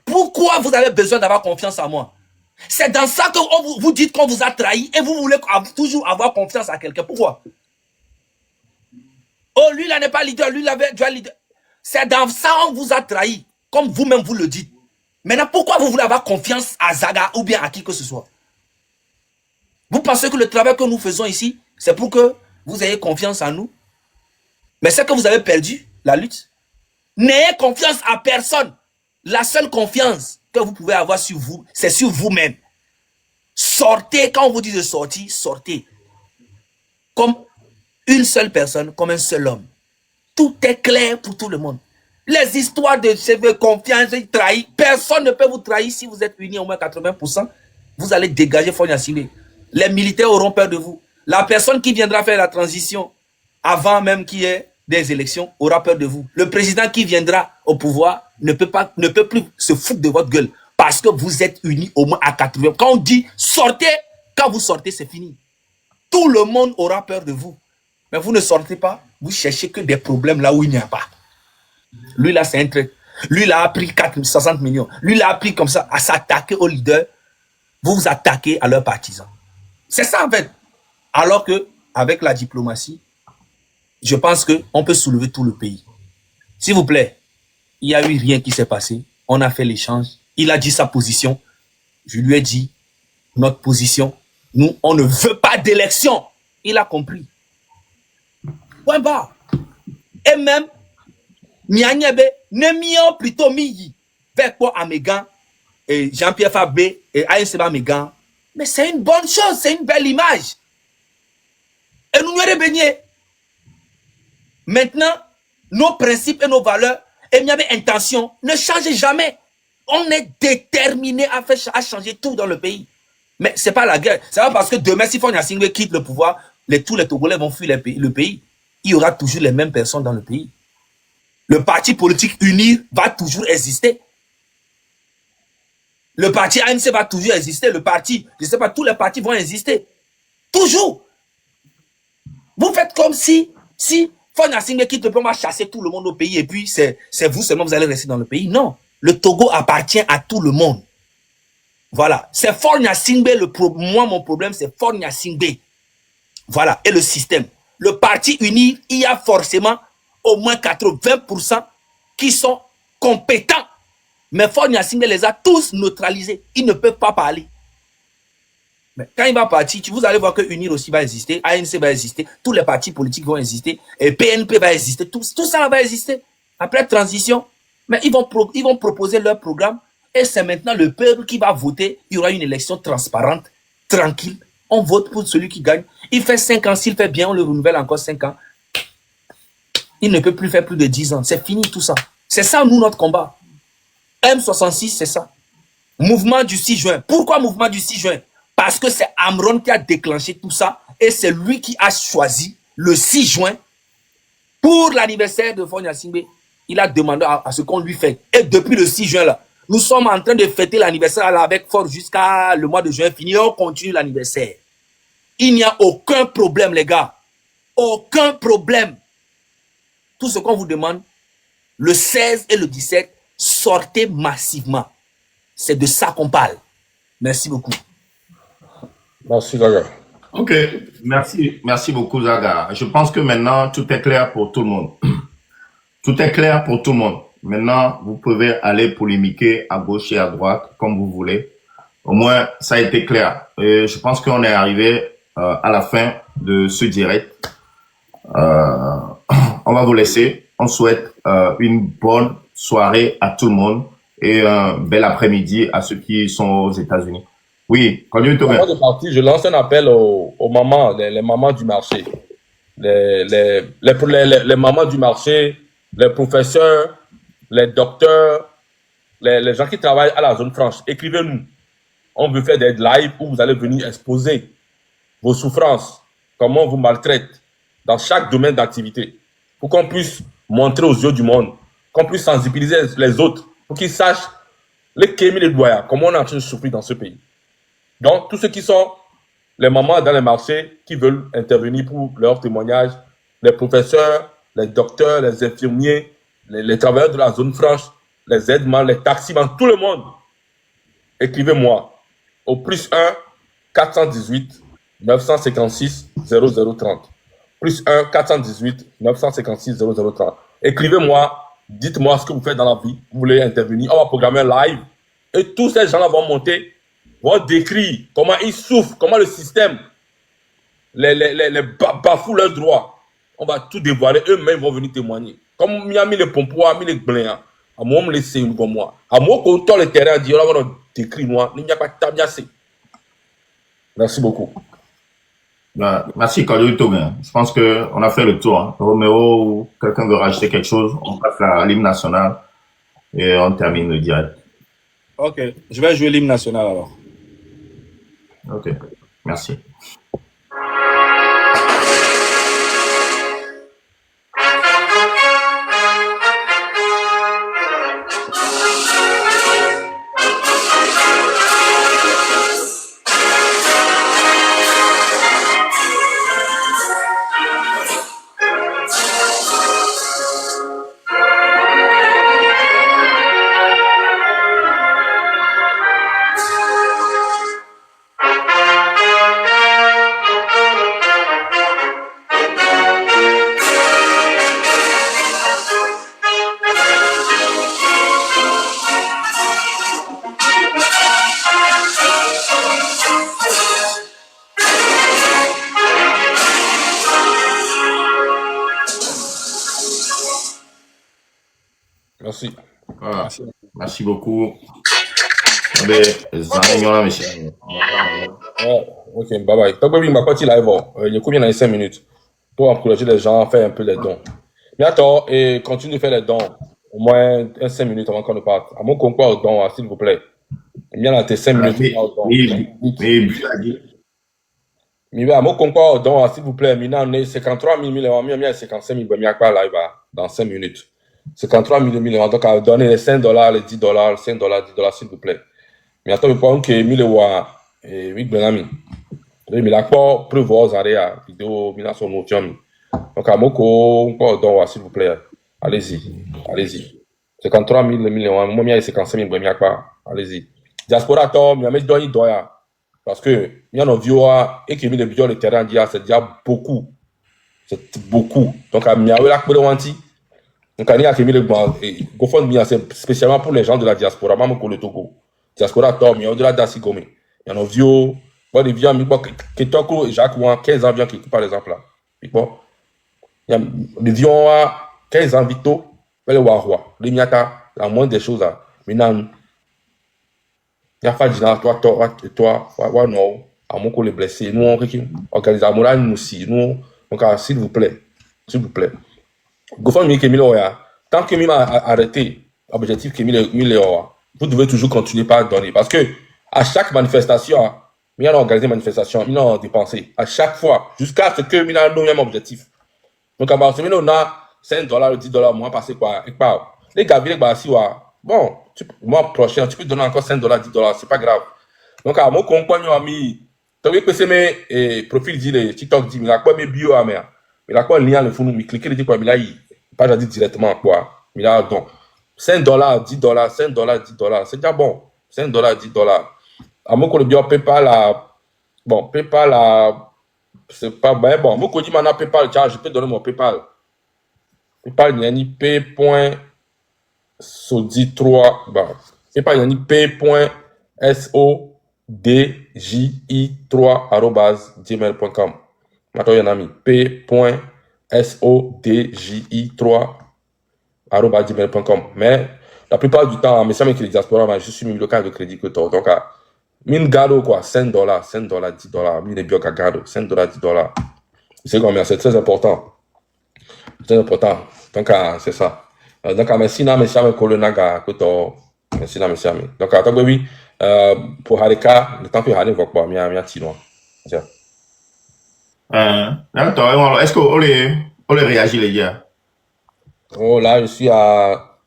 Pourquoi vous avez besoin d'avoir confiance en moi? C'est dans ça que vous dites qu'on vous a trahi et vous voulez toujours avoir confiance à quelqu'un. Pourquoi? Oh, lui, là n'est pas leader, lui, là, tu es leader. C'est dans ça qu'on vous a trahi, comme vous-même vous le dites. Maintenant, pourquoi vous voulez avoir confiance à Zaga ou bien à qui que ce soit? Vous pensez que le travail que nous faisons ici, c'est pour que vous ayez confiance en nous? Mais c'est que vous avez perdu la lutte. N'ayez confiance à personne. La seule confiance que vous pouvez avoir sur vous, c'est sur vous-même. Sortez, quand on vous dit de sortir, sortez. Comme une seule personne, comme un seul homme. Tout est clair pour tout le monde. Les histoires de confiance, de trahir, personne ne peut vous trahir si vous êtes unis au moins 80%. Vous allez dégager Fonia Singbe. Les militaires auront peur de vous. La personne qui viendra faire la transition avant même qu'il y ait des élections aura peur de vous. Le président qui viendra au pouvoir ne peut plus se foutre de votre gueule parce que vous êtes unis au moins à 80%. Quand on dit sortez, quand vous sortez, c'est fini. Tout le monde aura peur de vous. Mais vous ne sortez pas, vous cherchez que des problèmes là où il n'y a pas. Lui là, c'est un trait. Lui là a pris 60 millions. Lui là a pris comme ça à s'attaquer aux leaders. Vous vous attaquez à leurs partisans. C'est ça en fait. Alors que avec la diplomatie, je pense qu'on peut soulever tout le pays. S'il vous plaît, il n'y a eu rien qui s'est passé. On a fait l'échange. Il a dit sa position. Je lui ai dit notre position. Nous, on ne veut pas d'élection. Il a compris. Point barre. Et même, Mianyebe, ne plutôt miyi. Vers quoi Amégan, et Jean-Pierre Fabé, et Aïsseba Amégan. Mais c'est une bonne chose, c'est une belle image. Et nous n'y baigné. Maintenant, nos principes et nos valeurs, et mieux intention, ne changent jamais. On est déterminé à changer tout dans le pays. Mais ce n'est pas la guerre. C'est pas parce que demain, si Fonia Singbe quitte le pouvoir, tous les Togolais vont fuir le pays. Il y aura toujours les mêmes personnes dans le pays. Le parti politique Unir va toujours exister. Le parti ANC va toujours exister. Le parti, je ne sais pas, tous les partis vont exister. Toujours. Vous faites comme si Fonia Singbe quitte le pouvoir, on va chasser tout le monde au pays et puis c'est vous seulement, vous allez rester dans le pays. Non. Le Togo appartient à tout le monde. Voilà. C'est Fonia Singbe moi, mon problème, c'est Fonia Singbe. Voilà. Et le système. Le parti uni, il y a forcément au moins 80% qui sont compétents. Mais Fonia Singbe les a tous neutralisés. Ils ne peuvent pas parler. Mais quand il va partir, vous allez voir que UNIR aussi va exister, ANC va exister, tous les partis politiques vont exister, et PNP va exister, tout ça va exister. Après transition, mais ils vont proposer leur programme, et c'est maintenant le peuple qui va voter. Il y aura une élection transparente, tranquille. On vote pour celui qui gagne. Il fait 5 ans, s'il fait bien, on le renouvelle encore 5 ans. Il ne peut plus faire plus de 10 ans. C'est fini tout ça. C'est ça, nous, notre combat. M66, c'est ça. Mouvement du 6 juin. Pourquoi mouvement du 6 juin? Parce que c'est Amron qui a déclenché tout ça et c'est lui qui a choisi le 6 juin pour l'anniversaire de Fonia Singbe. Il a demandé à ce qu'on lui fait. Et depuis le 6 juin, là, nous sommes en train de fêter l'anniversaire avec force jusqu'à le mois de juin fini. On continue l'anniversaire. Il n'y a aucun problème, les gars. Aucun problème. Tout ce qu'on vous demande, le 16 et le 17, sortez massivement. C'est de ça qu'on parle. Merci beaucoup. Merci, Zaga. Ok, merci beaucoup Zaga. Je pense que maintenant tout est clair pour tout le monde. Tout est clair pour tout le monde. Maintenant, vous pouvez aller polémiquer à gauche et à droite comme vous voulez. Au moins, ça a été clair. Et je pense qu'on est arrivé à la fin de ce direct. On va vous laisser. On souhaite une bonne soirée à tout le monde et un bel après-midi à ceux qui sont aux États-Unis. Oui, continue Thomas. Avant de partir, je lance un appel aux mamans, les mamans du marché, les mamans du marché, les professeurs, les docteurs, les gens qui travaillent à la zone franche. Écrivez-nous. On veut faire des lives où vous allez venir exposer vos souffrances, comment on vous maltraite dans chaque domaine d'activité, pour qu'on puisse montrer aux yeux du monde, qu'on puisse sensibiliser les autres, pour qu'ils sachent les kémis, les doyens, comment on est en train de souffrir dans ce pays. Donc, tous ceux qui sont les mamans dans les marchés qui veulent intervenir pour leur témoignage, les professeurs, les docteurs, les infirmiers, les travailleurs de la zone franche, les aides-man, les taximans, tout le monde, écrivez-moi au +1 418 956 0030. +1 418 956 0030. Écrivez-moi, dites-moi ce que vous faites dans la vie, vous voulez intervenir, on va programmer un live et tous ces gens-là vont monter, vont décrire comment ils souffrent, comment le système les bafoue leurs droits. On va tout dévoiler, eux-mêmes vont venir témoigner. Comme il y a mis les pompos, mis les bléans, à moi, on me laisse une comme moi. À moi, quand on le terrain dit, on va décrire moi, il n'y a pas de tabiassé. Merci beaucoup. Merci Claudio Thomas. Je pense qu'on a fait le tour. Hein. Roméo ou quelqu'un veut rajouter quelque chose, on passe à l'hymne national et on termine le direct. Ok, je vais jouer l'hymne national alors. Ok, merci. Merci. Voilà. Merci beaucoup. Ouais, ok, bye bye. Donc, oui, ma partie live, il y a combien dans les 5 minutes pour encourager les gens à faire un peu les dons. Mais attends, et continue de faire les dons. Au moins 5 minutes avant qu'on ne parte. À mon concours au don, s'il vous plaît. Bien dans tes 5 minutes. Mais à mon concours au don, s'il vous plaît. Maintenant, on est 53 000 millions, 55 000, live dans 5 minutes. 53 000 millions. Donc, à donner les $5, les $10, $5, $10, s'il vous plaît. Mais attends, je pense que 1000 euros, et 8 benami. Mais la quoi, prévoir, à vidéo, mina son notion. Donc, à Moko, don, s'il vous plaît. Allez-y, allez-y. 53 000 millions, moi, il y a 55 000, allez-y. Diaspora, toi, il y a mis donné doya. Parce que, il y a nos vieux, et qui mis le budget, le terrain, c'est déjà beaucoup. C'est beaucoup. Donc, à Miawe, la Koulewanti. Donc, il y a qui mis le GoFundMe, c'est spécialement pour les gens de la diaspora, même pour le Togo. Diaspora, toi, il y a au-delà d'Assigome. Il y a nos vieux, bon, les vieux, qui Kitoko, Jacques, 15 ans, qui par exemple, là. Bon. Il y a les vieux, 15 ans, Vito, le Warwa, les Miata, la moindre des choses, là. Maintenant, il y a Fadjina, toi, non, à mon collègue blessé, nous, on organise à Moulin, nous aussi, nous, donc, s'il vous plaît, GoFundMe qui est 1000 euros, tant que Mima a arrêté l'objectif qui est 1000 euros, vous devez toujours continuer par donner. Parce que à chaque manifestation, Mima a organisé une manifestation, Mima a dépensé. À chaque fois, jusqu'à ce que Mima ait le même objectif. Donc, à Barcelone, on a $5, $10, moins passé quoi. Et pas. Les gars, les gars, bon, mois prochain, tu peux donner encore $5, $10, c'est pas grave. Donc, à mon compagnon ami, tu veux que c'est mes profils dit TikTok dit, mais la quoi mes bio à mer. Mais la quoi lien le fou nous, mais cliquez le dit quoi, mais là, il pas déjà dit directement quoi. Mais là, donc, $5, $10, $5, $10, c'est déjà bon. $5, $10. À mon collègue bio PayPal, bon, PayPal, c'est pas bien bon. Mon collègue maintenant PayPal, tiens, je peux donner mon PayPal. PayPal, il y a ni P.Sodi3, bah, PayPal, il y a ni P.So p.sodji3@gmail.com. Maintenant, il y en a mis p.sodji3@gmail.com. Mais la plupart du temps, mes amis qui les diaspora, je suis mis le cas de crédit que toi. Donc, mine gado quoi, $5, $10, mine bio gado, $5, $10. C'est combien? C'est très important. Très important. Donc, c'est ça. Donc, merci, merci à mes collègues que toi. Merci, merci à mes. Donc, attends, oui, pour Harika, le temps que Harika va quoi, mia tino. Tiens. Attends, est-ce qu'on les réagit, les gars? Oh, là, je suis à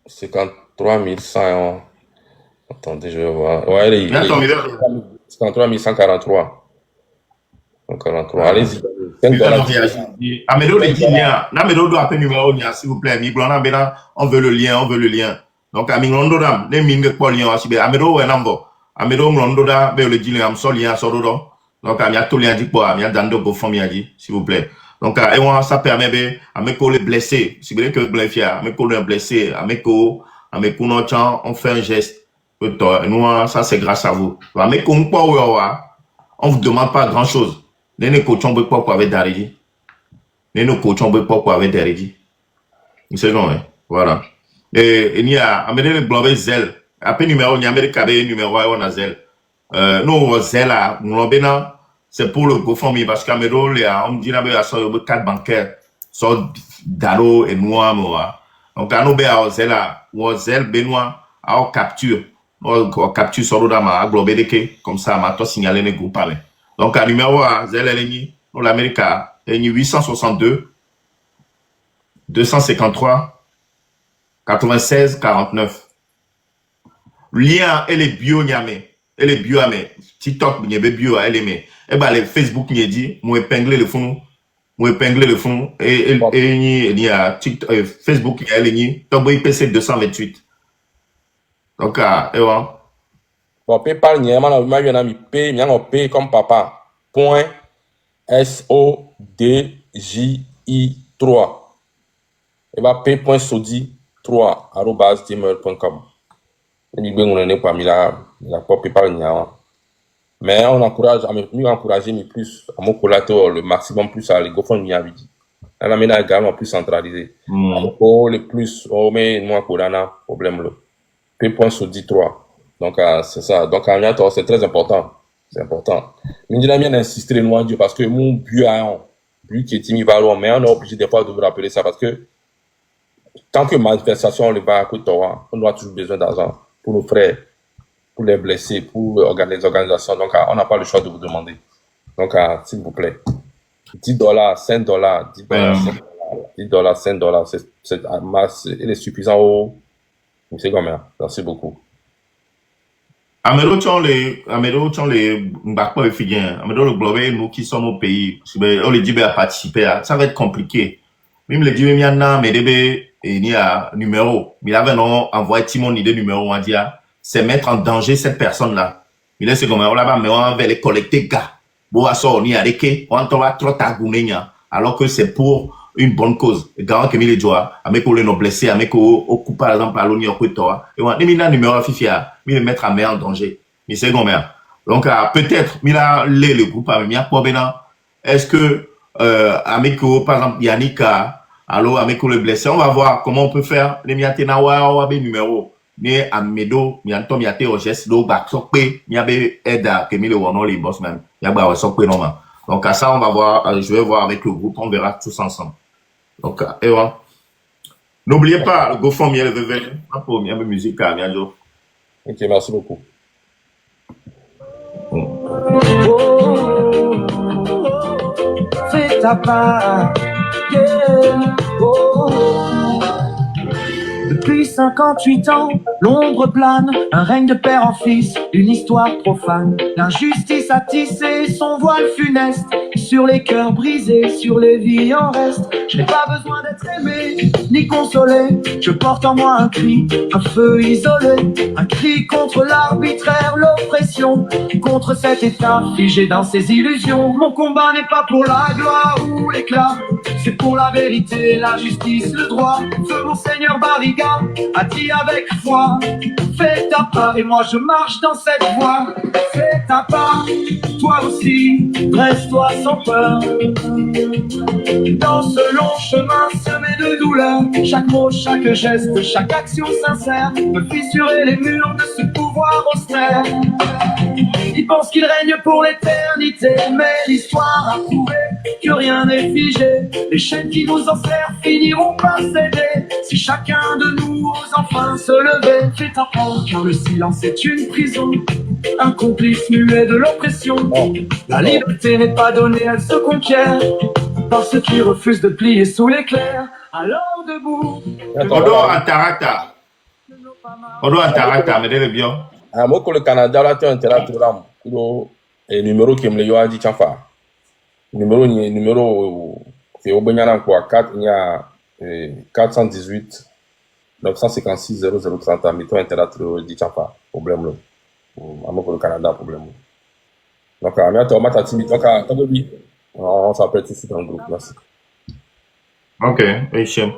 53 100. Attendez, je vais voir. Ouais, 53 143. 143. Allez-y. Amédo les dit lien. Namédo doit appeler numéro lien, s'il vous plaît. On veut le lien, on veut le lien. Donc, Amingondo dam, les mines pour lien aussi. Amédo est nambo. Amédo Mlondo da, le dit lien, sol lien, sorodo. Donc, il y a tout lien dit quoi, il y a dando go fond dit, s'il vous plaît. Donc, ça permet à mes collègues blessés. Si vous voulez que blessé, à mes collègues blessés, à mes collègues, on fait un geste. Nous, ça, c'est grâce à vous. On vous demande pas grand chose. Nous coachons beaucoup pour avec Daridi. Nous coachons beaucoup pour avec Daridi. C'est bon, hein? Voilà. Et il y a amené le blobé zel. Après numéro, il y a amené le numéro, on a zel. Nous, zel, c'est pour le GoFundMe parce qu'Amédo, on me dit, il y a 4 bancaires. Soit Daro et Noir, moi. Donc, à nous, zel, Benoît, à capture. On capture sur le ma globé de comme ça, ma to signalé le groupe. Donc, à numéro A, zel, nous, l'Amérique, 862 253 96 49. Lien, et les bio, nyame. Et les bio, TikTok, il y a bio, elle aimait. Et ben, les Facebook, il y a dit, moi, épingler le fond. Et il y a TikTok, Facebook, il y a les donc, IPC 228. Donc, et voilà. Bon, PayPal, il y a un ami P, il y a un P comme papa. Point SODJI3. Et bah, p.sodi3@gmail.com. On n'est pas mis là, la PayPal, il y a. Mais on encourage, à mieux encourager, mais plus, à mon collatéral, le maximum plus à les GoFundMe à vidi. Elle a mené également plus centralisé. Pour les plus, on met moins Corana, problème là. P.sodi3. Donc, c'est ça. Donc, c'est très important. C'est important. Mais je bien insister loin Dieu parce que mon but qui est timide, mais on est obligé des fois de vous rappeler ça parce que tant que manifestation, on va à côté, on doit toujours besoin d'argent pour nos frères, pour les blessés, pour les organisations. Donc, on n'a pas le choix de vous demander. Donc, s'il vous plaît, $10, $5, $10, $10, $5, c'est masse, il est suffisant c'est combien? Merci beaucoup. Amédo, les Mbakpo et Fidien, Amédo, le global, nous qui sommes au pays, on les dit à participer, ça va être compliqué. Même les dit, il y a un il y a numéro, il avait non envoyé Timon idée numéro, on dit, c'est mettre en danger cette personne-là. Il est comme on là-bas, mais on va les collecter, gars. Bon, on y a des on va trop tagouner, alors que c'est pour une bonne cause. Et quand on les joie, avec les nos blessés, avec au coup par exemple à l'ONU au toi, et on a mis un numéro fifia, mais le mettre à main en danger. Mais c'est combien? Donc peut-être, mais là le groupe a mis à quoi est-ce que avec par exemple Yannick, alors avec les blessés, on va voir comment on peut faire les miatenawa ou avec numéro. Mais à Medo, mianto miate au geste do bac sokpe, miabe aida que mi le wono les boss même. Yaba sokpe normal. Donc à ça on va voir, je vais voir avec le groupe, on verra tous ensemble. Donc, et voilà. N'oubliez pas, le GoFundMe, le réveil, pour mieux musique à Miajo. Ok, merci beaucoup. Fais ta part. Yeah. Depuis 58 ans, l'ombre plane, un règne de père en fils, une histoire profane. L'injustice a tissé son voile funeste sur les cœurs brisés, sur les vies en reste. Je n'ai pas besoin d'être aimé, ni consolé. Je porte en moi un cri, un feu isolé. Un cri contre l'arbitraire, l'oppression. Contre cet état figé dans ses illusions. Mon combat n'est pas pour la gloire ou l'éclat. C'est pour la vérité, la justice, le droit. Feu Monseigneur Barriga a dit avec foi. Fais ta part et moi je marche dans cette voie. Fais ta part, toi aussi, dresse-toi sans peur. Dans ce long chemin semé de douleur, chaque mot, chaque geste, chaque action sincère peut fissurer les murs de ce pouvoir austère. Ils pensent qu'ils règnent pour l'éternité, mais l'histoire a prouvé que rien n'est figé. Les chaînes qui nous enserrent finiront par céder. Si chacun de nous ose enfin se lever, fais ta part, car le silence est une prison. Un complice muet de l'oppression. La liberté n'est pas donnée, elle se conquiert par ceux qui refusent de plier sous l'éclair. Alors debout. Odo Antarata. Odo Antarata, me deve bien. Ah, moi, le Canada, là, tu as intérêt à trouver le numéro qui me l'a dit, Tchafa. Numéro, c'est au Benyana, quoi, 418 956 0030. Mais tu as intérêt à trouver, dit Tchafa. Problème, là. Moi, pour le Canada, problème. Donc, on s'appelle tout de suite dans le groupe. Merci. Ok, Hichem.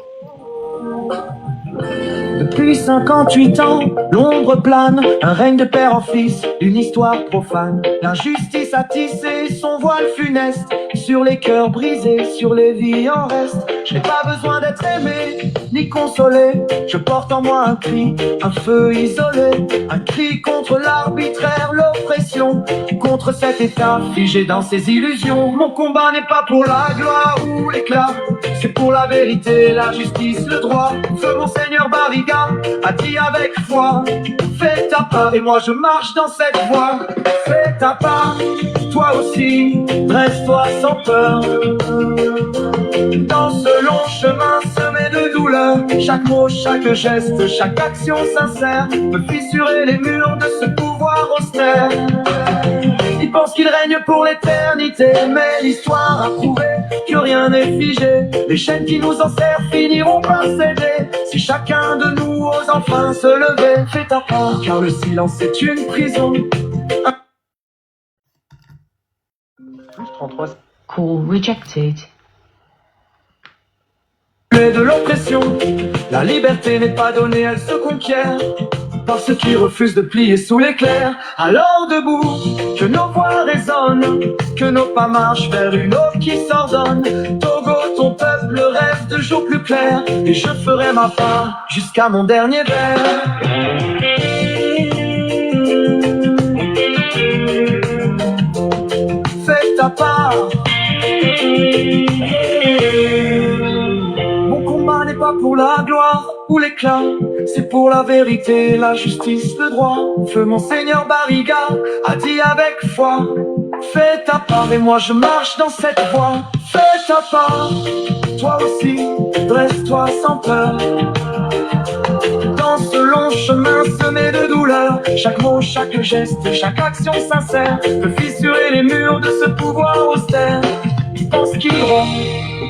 Depuis 58 ans, l'ombre plane, un règne de père en fils, une histoire profane. L'injustice a tissé son voile funeste sur les cœurs brisés, sur les vies en reste. Je n'ai pas besoin d'être aimé, ni consolé. Je porte en moi un cri, un feu isolé. Un cri contre l'arbitraire, l'oppression. Contre cet état figé dans ses illusions. Mon combat n'est pas pour la gloire ou l'éclat. C'est pour la vérité, la justice, le droit. Feu Monseigneur Barriga a dit avec foi. Fais ta part et moi je marche dans cette voie. Fais ta part, toi aussi, dresse-toi sans peur. Dans ce long chemin semé de douleur, chaque mot, chaque geste, chaque action sincère peut fissurer les murs de ce pouvoir austère. Ils pensent qu'ils règnent pour l'éternité, mais l'histoire a prouvé que rien n'est figé. Les chaînes qui nous enserrent finiront par céder. Si chacun de nous ose enfin se lever, fais ta part, car le silence est une prison. Call rejected. De l'oppression, la liberté n'est pas donnée, elle se conquiert par ceux qui refusent de plier sous l'éclair. Alors debout, que nos voix résonnent, que nos pas marchent vers une aube qui s'ordonne. Togo, ton peuple rêve de jours plus clairs, et je ferai ma part jusqu'à mon dernier verre. Fais ta part. Mon combat n'est pas pour la gloire ou l'éclat, c'est pour la vérité, la justice, le droit. Feu Monseigneur Barriga a dit avec foi. Fais ta part et moi je marche dans cette voie. Fais ta part, toi aussi, dresse-toi sans peur. Dans ce long chemin semé de douleur, chaque mot, chaque geste, chaque action sincère peut fissurer les murs de ce pouvoir austère. Ils pensent qu'ils vont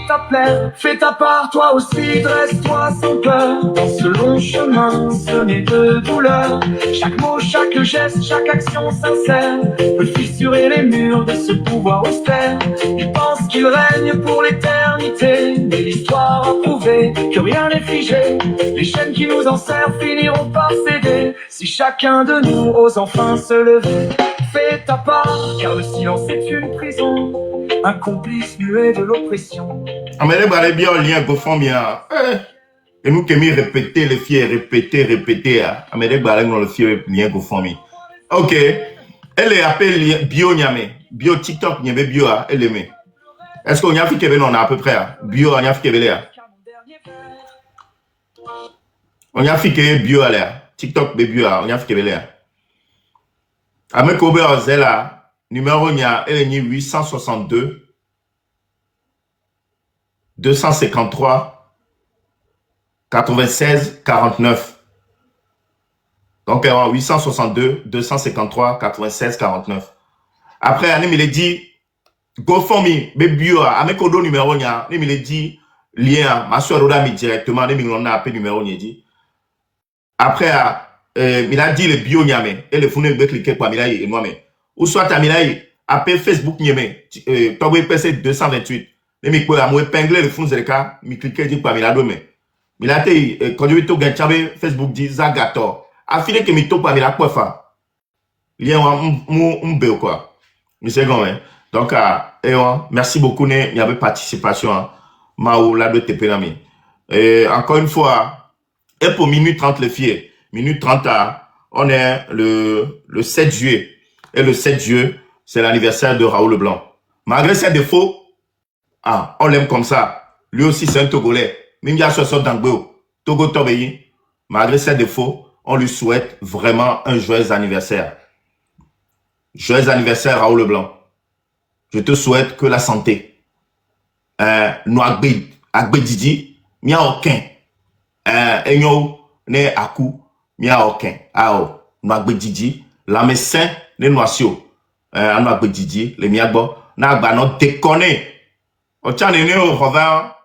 ta plaire, fais ta part, toi aussi, dresse-toi sans peur. Dans ce long chemin semé de douleur, chaque mot, chaque geste, chaque action sincère peut fissurer les murs de ce pouvoir austère. Ils pensent qu'ils règnent pour l'éternité, mais l'histoire a prouvé que rien n'est figé. Les chaînes qui nous enserrent finiront par céder. Si chacun de nous ose enfin se lever, fais ta part, car le silence est une prison. Un complice muet de l'oppression. Amélie Barré bien au lien GoFundMe. Et nous qui mis répéter les filles, répéter. Amélie Barré dans le fille lien GoFundMe. Ok. Elle est appelée bio Niamé. Bio TikTok Niamé bio. Elle aimait. Est-ce qu'on y a fait qu'elle on a à peu près bio on y a fait qu'elle là. On y a fait qu'elle bio là. TikTok bio on y a fait qu'elle là. Avec Ober Zela. Numéro nia, elle est 862 253 96 49. Donc, 862 253 96 49. Après, il me dit, GoFundMe, mais bio, avec Odo numéro nia, il me dit, lien, ma soeur Oda mis directement, on a appelé numéro dit. Après, il a dit le bio nyame, et le founé de cliquer pour Milaï et moi-même. Ou soit à Milaï, appelle Facebook nyame, Togo PC 228. Les micro à moi épingler le founé de cas, mi cliquer dit pour Milaï demain. Milaï, quand je vais te Facebook dit Zagato. Affilé que mi to pour Milaï quoi faire. Lien, on quoi. Mais c'est grand, hein. Donc, merci beaucoup, il y avait participation, Mao, là, de TPNAMI. Encore une fois, et pour minute 30 les filles, minute 30, on est le 7 juillet. Et le 7 juillet, c'est l'anniversaire de Raoul Leblanc. Malgré ses défauts, on l'aime comme ça. Lui aussi, c'est un Togolais. Même il y a ce sort d'Angbo, Togo Tobéi. Malgré ses défauts, on lui souhaite vraiment un joyeux anniversaire. Joyeux anniversaire, Raoul Leblanc. Je te souhaite que la santé. Nous agbe Didi, mia aucun. Enyo ne aku, mia aucun. Nous agbe Didi, la médecin ne noisio. Nous agbe Didi, le miagbo, na agba non déconner. O tchan ne au revers.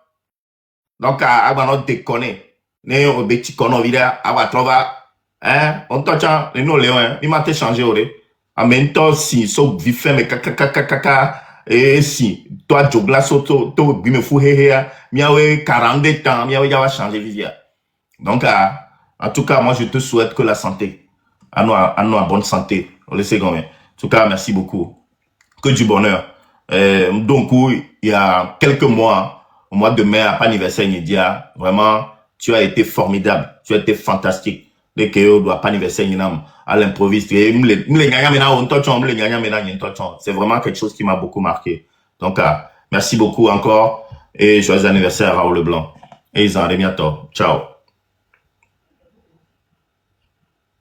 Donc agba non déconner. Ne au beti kono vida, agba trova. On tchan ne no léon, il m'a te changé ore. En même temps, si, so, vifé, mais et si, toi, jogla, so, to, bime fou, miawe, 42 ans, miawe, yawa changer vivia. Donc, en tout cas, moi, je te souhaite que la santé, à nous, bonne santé, on le sait quand même. En tout cas, merci beaucoup. Que du bonheur. Donc, il y a quelques mois, au mois de mai, à pas anniversaire, Nidia, vraiment, tu as été formidable, tu as été fantastique. Dès que tu dois pas anniversaire, à l'improviste. C'est vraiment quelque chose qui m'a beaucoup marqué. Donc, merci beaucoup encore et joyeux anniversaire à Raoul Leblanc. Et ils en bientôt. Ciao.